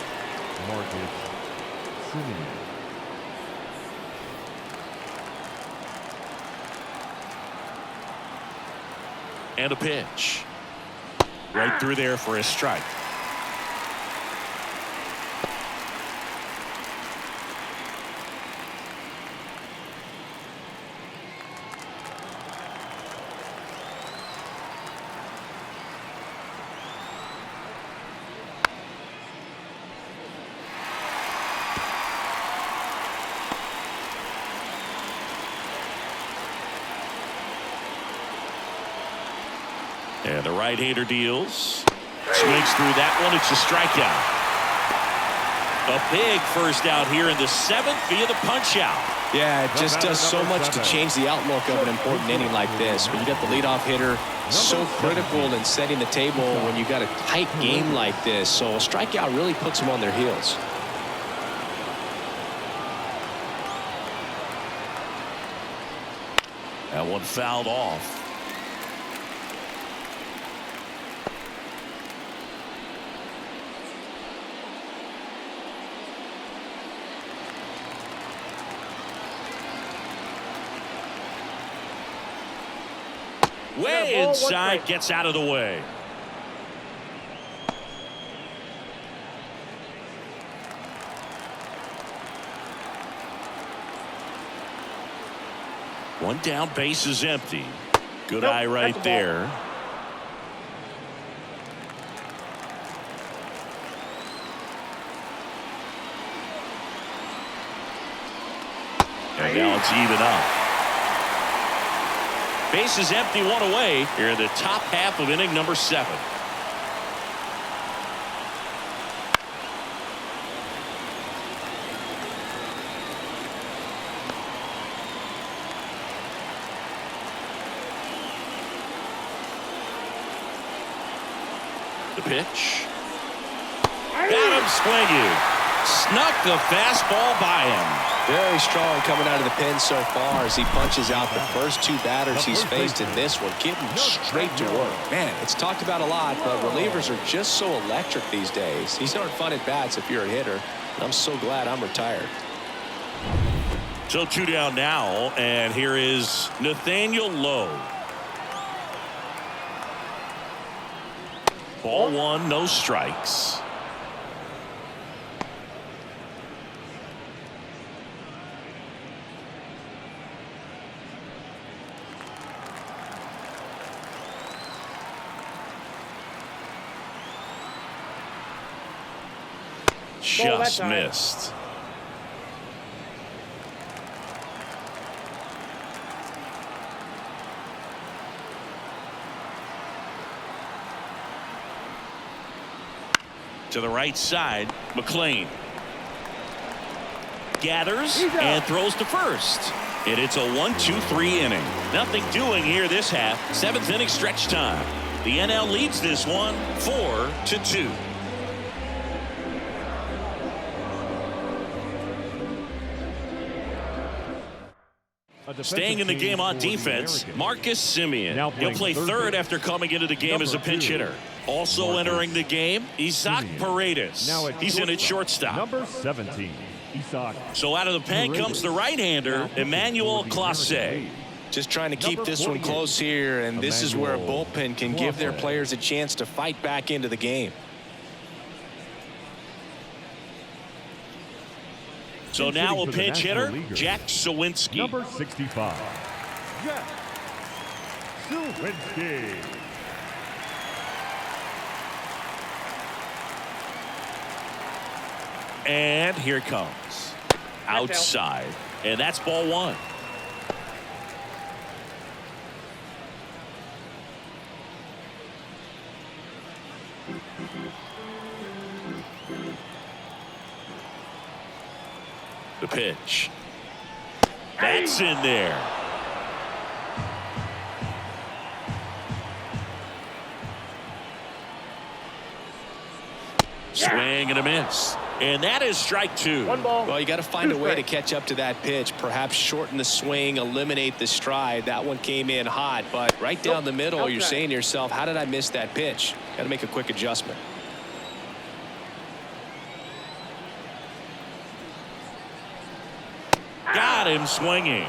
And a pitch. Right through there for a strike. And the right-hander deals. Swings through that one. It's a strikeout. A big first out here in the seventh via the punch-out. Yeah, it just does so much to change the outlook of an important inning like this. When you got the leadoff hitter, so critical in setting the table when you got a tight game like this. So a strikeout really puts them on their heels. That one fouled off. Way inside, gets out of the way. One down, base is empty. Good eye right there. And now it's even up. Base is empty, one away here in the top half of inning number 7. The pitch. Got him swinging. Snuck the fastball by him. Very strong coming out of the pen so far as he punches out the first 2 batters he's faced in this one, getting straight to work. Man, it's talked about a lot, but relievers are just so electric these days. These aren't fun at bats if you're a hitter. I'm so glad I'm retired. So 2 down now, and here is Nathaniel Lowe. Ball 1, no strikes. Just missed. To the right side, McLean gathers and throws to first. And it's a 1-2-3 inning. Nothing doing here this half. 7th inning stretch time. The NL leads this one 4-2. Staying in the game on defense, Marcus Simeon. He'll play third after coming into the game as a pinch hitter. Also entering the game, Isaac Paredes. He's in at shortstop. Number 17, Isaac. So out of the pen comes the right-hander, Emmanuel Clase. Just trying to keep this one close here, and this is where a bullpen can give their players a chance to fight back into the game. So now a pinch hitter, Jack Sawinski. Number 65, Jack Sawinski. And here it comes. Outside. And that's ball one. The pitch. That's in there. Swing and a miss. And that is strike two. One ball. Well, you got to find a way to catch up to that pitch. Perhaps shorten the swing, eliminate the stride. That one came in hot, but right down the middle, you're saying to yourself, how did I miss that pitch? Got to make a quick adjustment. Got him swinging.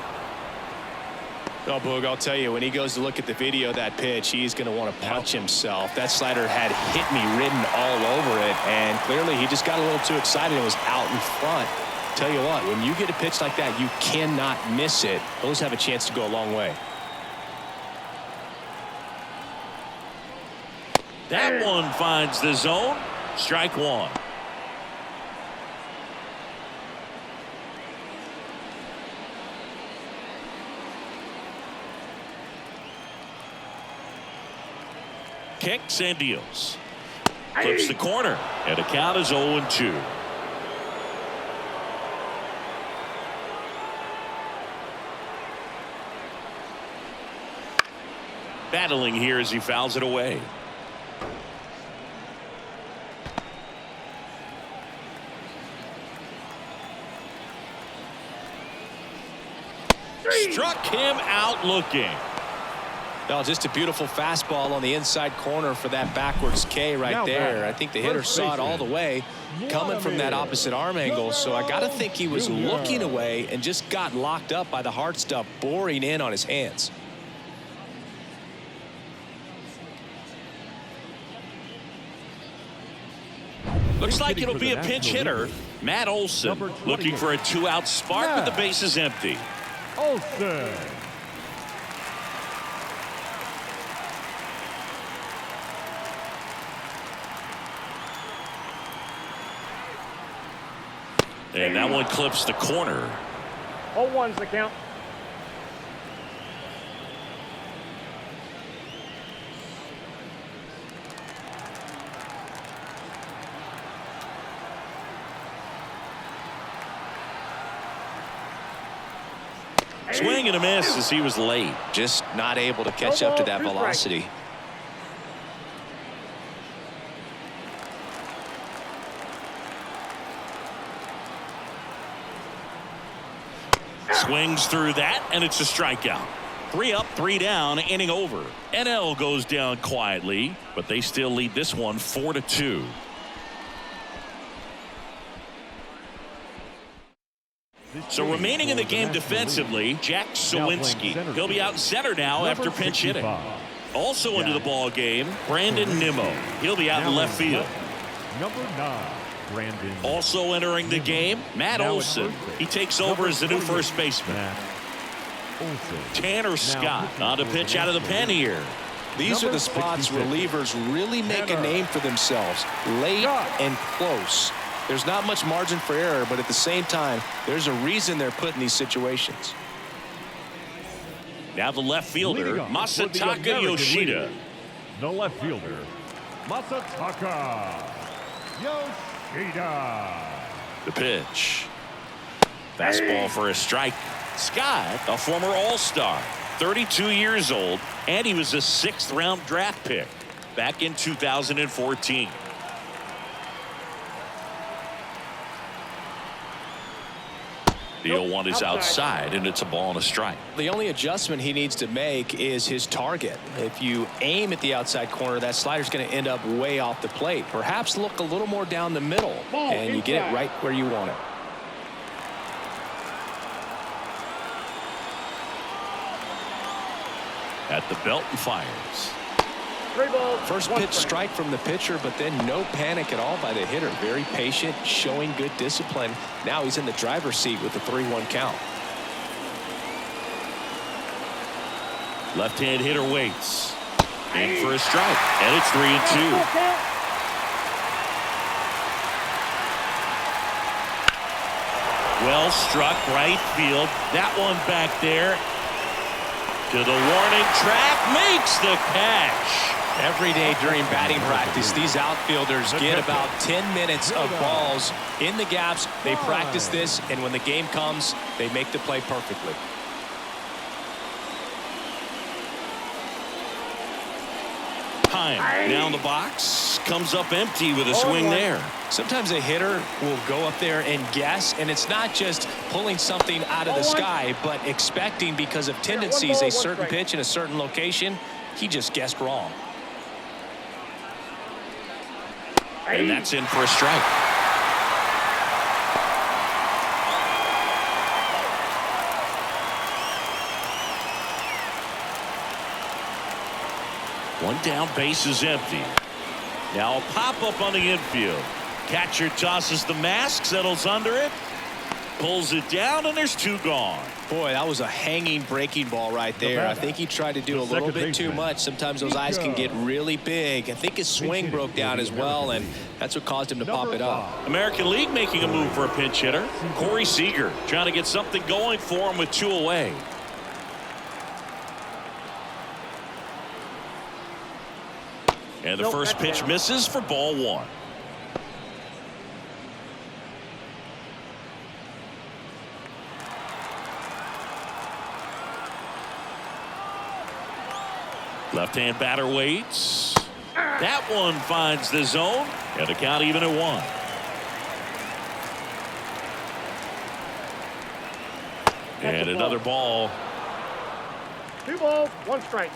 Oh, Boog, I'll tell you, when he goes to look at the video of that pitch, he's going to want to punch himself. That slider had hit me written all over it, and clearly he just got a little too excited and was out in front. Tell you what, when you get a pitch like that, you cannot miss it. Those have a chance to go a long way. That one finds the zone. Strike one. Kicks and deals. Clips the corner, and the count is 0-2. Battling here as he fouls it away. Struck him out looking. Well, just a beautiful fastball on the inside corner for that backwards K right there. I think the hitter saw it all the way coming from that opposite arm angle. So I got to think he was looking away and just got locked up by the hard stuff boring in on his hands. Looks like it'll be a pinch hitter. Matt Olson looking for a two-out spark with the bases empty. Olson. And that one clips the corner. 0-1's the count. Swing and a miss as he was late. Just not able to catch up to that velocity. Swings through that, and it's a strikeout. 3 up, 3 down, inning over. NL goes down quietly, but they still lead this one 4-2. So remaining in the game defensively, Jack Sawinski. He'll be out center now after pinch hitting. Also into the ball game, Brandon Nimmo. He'll be out in left field. Number 9. Brandon. Also entering the game, Matt Olson. He takes over as the new first baseman. Tanner Scott on to pitch out of the pen here. These are the spots relievers really make a name for themselves. Late and close. There's not much margin for error, but at the same time, there's a reason they're put in these situations. Now the left fielder, Masataka Yoshida. The left fielder, Masataka Yoshida. The pitch. Fastball for a strike. Scott, a former All-Star, 32 years old, and he was a 6th-round draft pick back in 2014. The 0-1 is outside, and it's a ball and a strike. The only adjustment he needs to make is his target. If you aim at the outside corner, that slider's going to end up way off the plate. Perhaps look a little more down the middle, and you get it right where you want it. At the belt and fires. First pitch strike from the pitcher, but then no panic at all by the hitter. Very patient, showing good discipline. Now he's in the driver's seat with the 3-1 count. Left-hand hitter waits. In for a strike, and it's 3-2. Well struck right field. That one back there to the warning track, makes the catch. Every day during batting practice, these outfielders get about 10 minutes of balls in the gaps. They practice this, and when the game comes, they make the play perfectly. Time down the box, comes up empty with a swing there. Sometimes a hitter will go up there and guess, and it's not just pulling something out of the sky, but expecting, because of tendencies, a certain pitch in a certain location. He just guessed wrong. And that's in for a strike. One down, base is empty. Now a pop-up on the infield. Catcher tosses the mask, settles under it, pulls it down, and there's 2 gone. Boy, that was a hanging breaking ball right there. I think he tried to do a little bit too much. Sometimes those eyes can get really big. I think his swing broke down as well, and that's what caused him to pop it up. American League making a move for a pinch hitter. Corey Seager trying to get something going for him with 2 away. And the first pitch misses for ball 1. Left-hand batter waits. That one finds the zone, and the count even at 1. And another ball. 2 balls, 1 strike.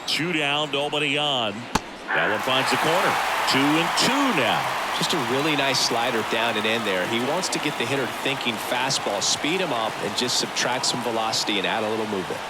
2 down, nobody on. That one finds the corner. 2-2 now. Just a really nice slider down and in there. He wants to get the hitter thinking fastball, speed him up, and just subtract some velocity and add a little movement.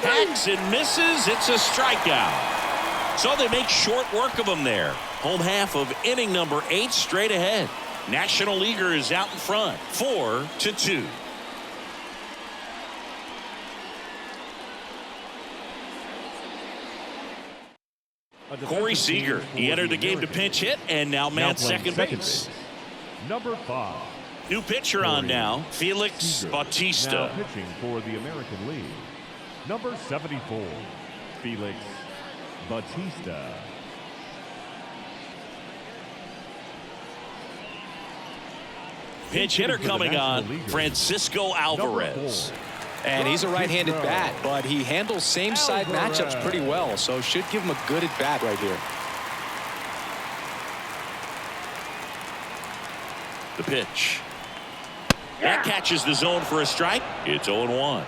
Hacks and misses. It's a strikeout. So they make short work of him there. Home half of inning number 8 straight ahead. National Leaguer is out in front, 4-2. Corey Seager, he entered the game to pinch hit and now man second base. Number 5. New pitcher on now, Felix Bautista. Now pitching for the American League, number 74, Felix Bautista. Pinch hitter coming on, Francisco Alvarez. And he's a right-handed bat, but he handles same-side matchups pretty well, so should give him a good at-bat right here. The pitch. That catches the zone for a strike. It's 0-1.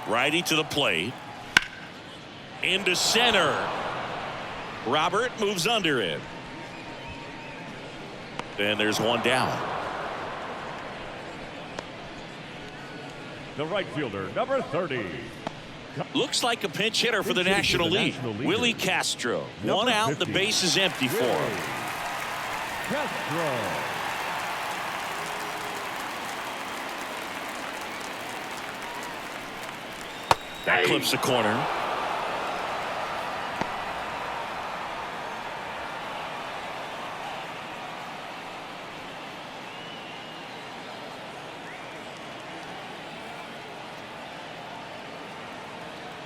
Righty to the plate. Into center. Robert moves under it. And there's one down. The right fielder, number 30, Looks like a pinch hitter for the National League. Willie Castro. One out, the base is empty for him. Castro. That clips the corner.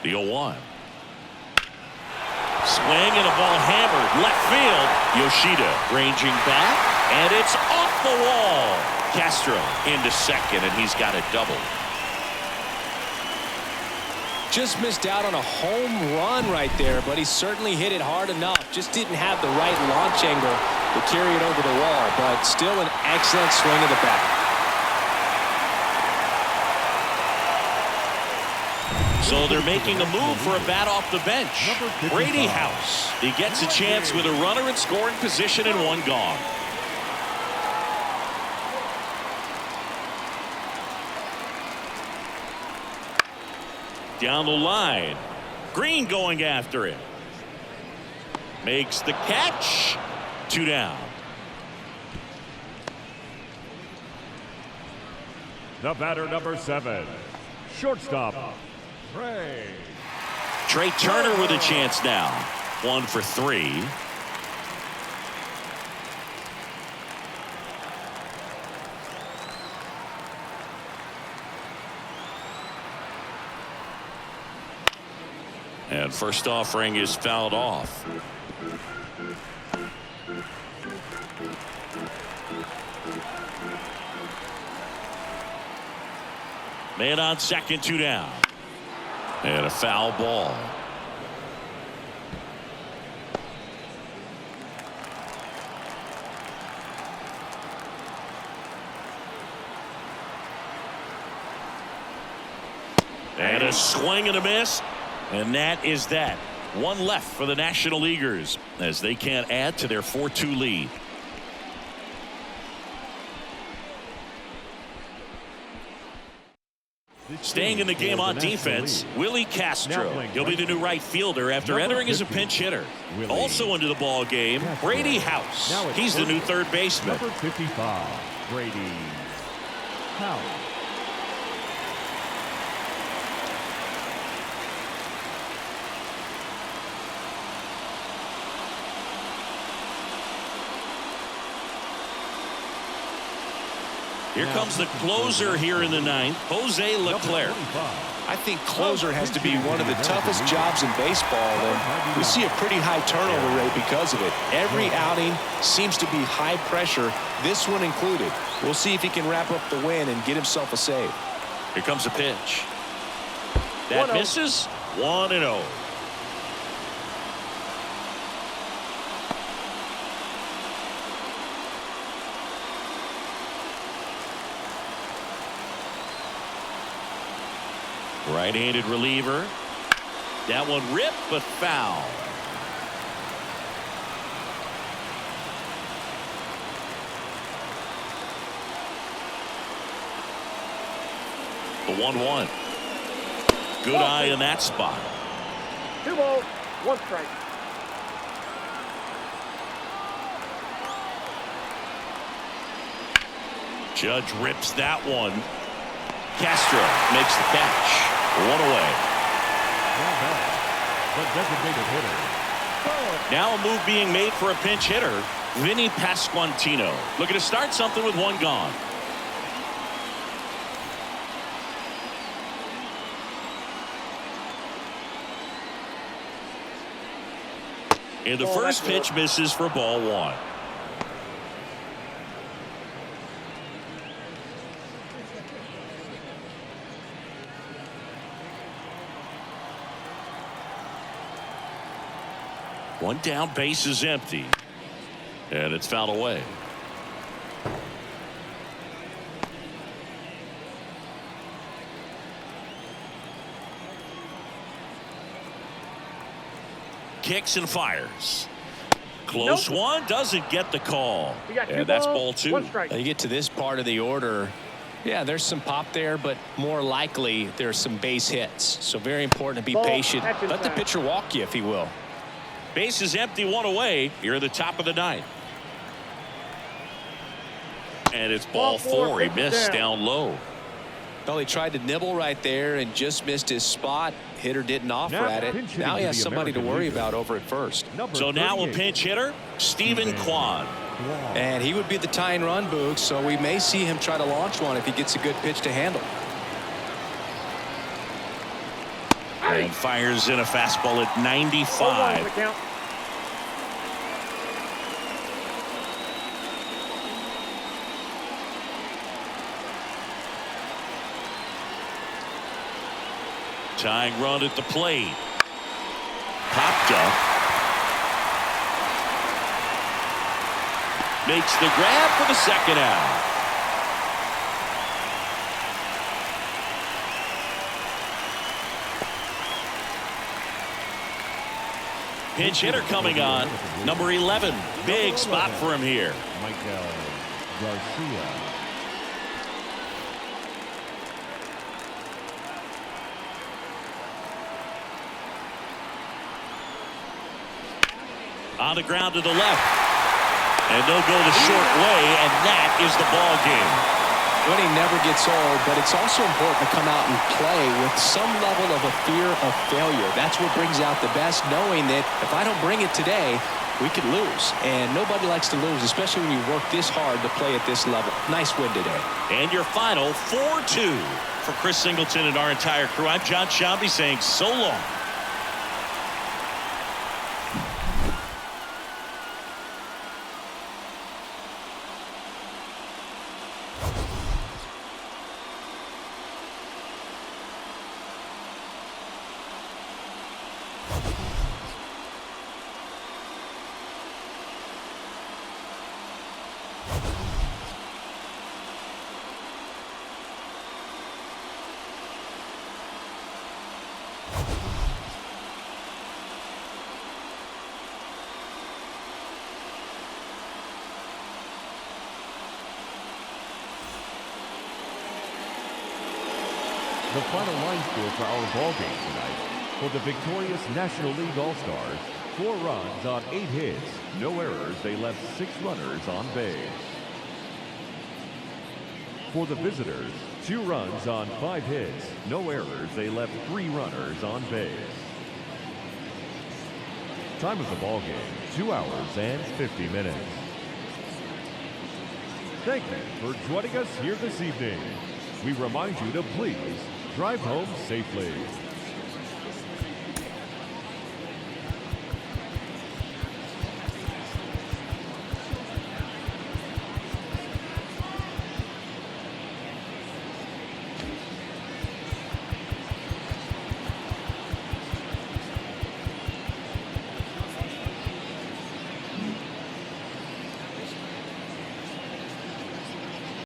The 0-1. Swing and a ball hammered left field. Yoshida ranging back, and it's off the wall. Castro into second, and he's got a double. Just missed out on a home run right there, but he certainly hit it hard enough. Just didn't have the right launch angle to carry it over the wall, but still an excellent swing of the bat. So they're making a move for a bat off the bench. Brady House. He gets a chance with a runner in scoring position and one gone. Down the line. Green going after it. Makes the catch. 2 down. The batter, number 7. Shortstop. Trey Turner with a chance now. 1 for 3. And first offering is fouled off. Man on second, 2 down. And a foul ball. And a swing and a miss. And that is that. One left for the National Leaguers as they can't add to their 4-2 lead. Staying in the game on defense, Willie Castro. He'll be the new right fielder after entering as a pinch hitter. Also into the ball game, Brady House. He's the new third baseman. Number 55, Brady House. Here comes the closer here in the 9th, Jose Leclerc. I think closer has to be one of the toughest jobs in baseball, and we see a pretty high turnover rate because of it. Every outing seems to be high pressure, this one included. We'll see if he can wrap up the win and get himself a save. Here comes a pitch. That misses. 1-0. Right-handed reliever. That one ripped, but foul. The 1-1. Good eye in that spot. 2 balls, 1 strike. Judge rips that one. Castro makes the catch. 1 away. Now a move being made for a pinch hitter, Vinny Pasquantino. Looking to start something with 1 gone. And the first pitch misses for ball 1. One down, base is empty. And it's fouled away. Kicks and fires. Close one, doesn't get the call. And that's ball 2. You get to this part of the order, Yeah, there's some pop there, but more likely there's some base hits. So very important to be patient. Let the pitcher walk you, if he will. Base is empty, one away here at the top of the ninth. And it's ball four. He missed down low. Well, he tried to nibble right there and just missed his spot. Hitter didn't offer at it. Now he has somebody to worry about over at first. So now a pinch hitter, Stephen Kwan. And he would be the tying run, Boog, so we may see him try to launch one if he gets a good pitch to handle. And fires in a fastball at 95. Tying run at the plate. Popped up. Makes the grab for the second out. Pinch hitter coming on. Number 11. Big spot for him here. Michael Garcia. On the ground to the left. And they'll go the short way, and that is the ball game. Winning never gets old, but it's also important to come out and play with some level of a fear of failure. That's what brings out the best, knowing that if I don't bring it today, we could lose. And nobody likes to lose, especially when you work this hard to play at this level. Nice win today. And your final 4-2 for Chris Singleton and our entire crew. I'm John Shambi saying so long. The final line score for our ball game tonight. For the victorious National League All-Stars, 4 runs on 8 hits, no errors. They left 6 runners on base. For the visitors, 2 runs on 5 hits, no errors. They left 3 runners on base. Time of the ball game, 2 hours and 50 minutes. Thank you for joining us here this evening. We remind you to please drive home safely.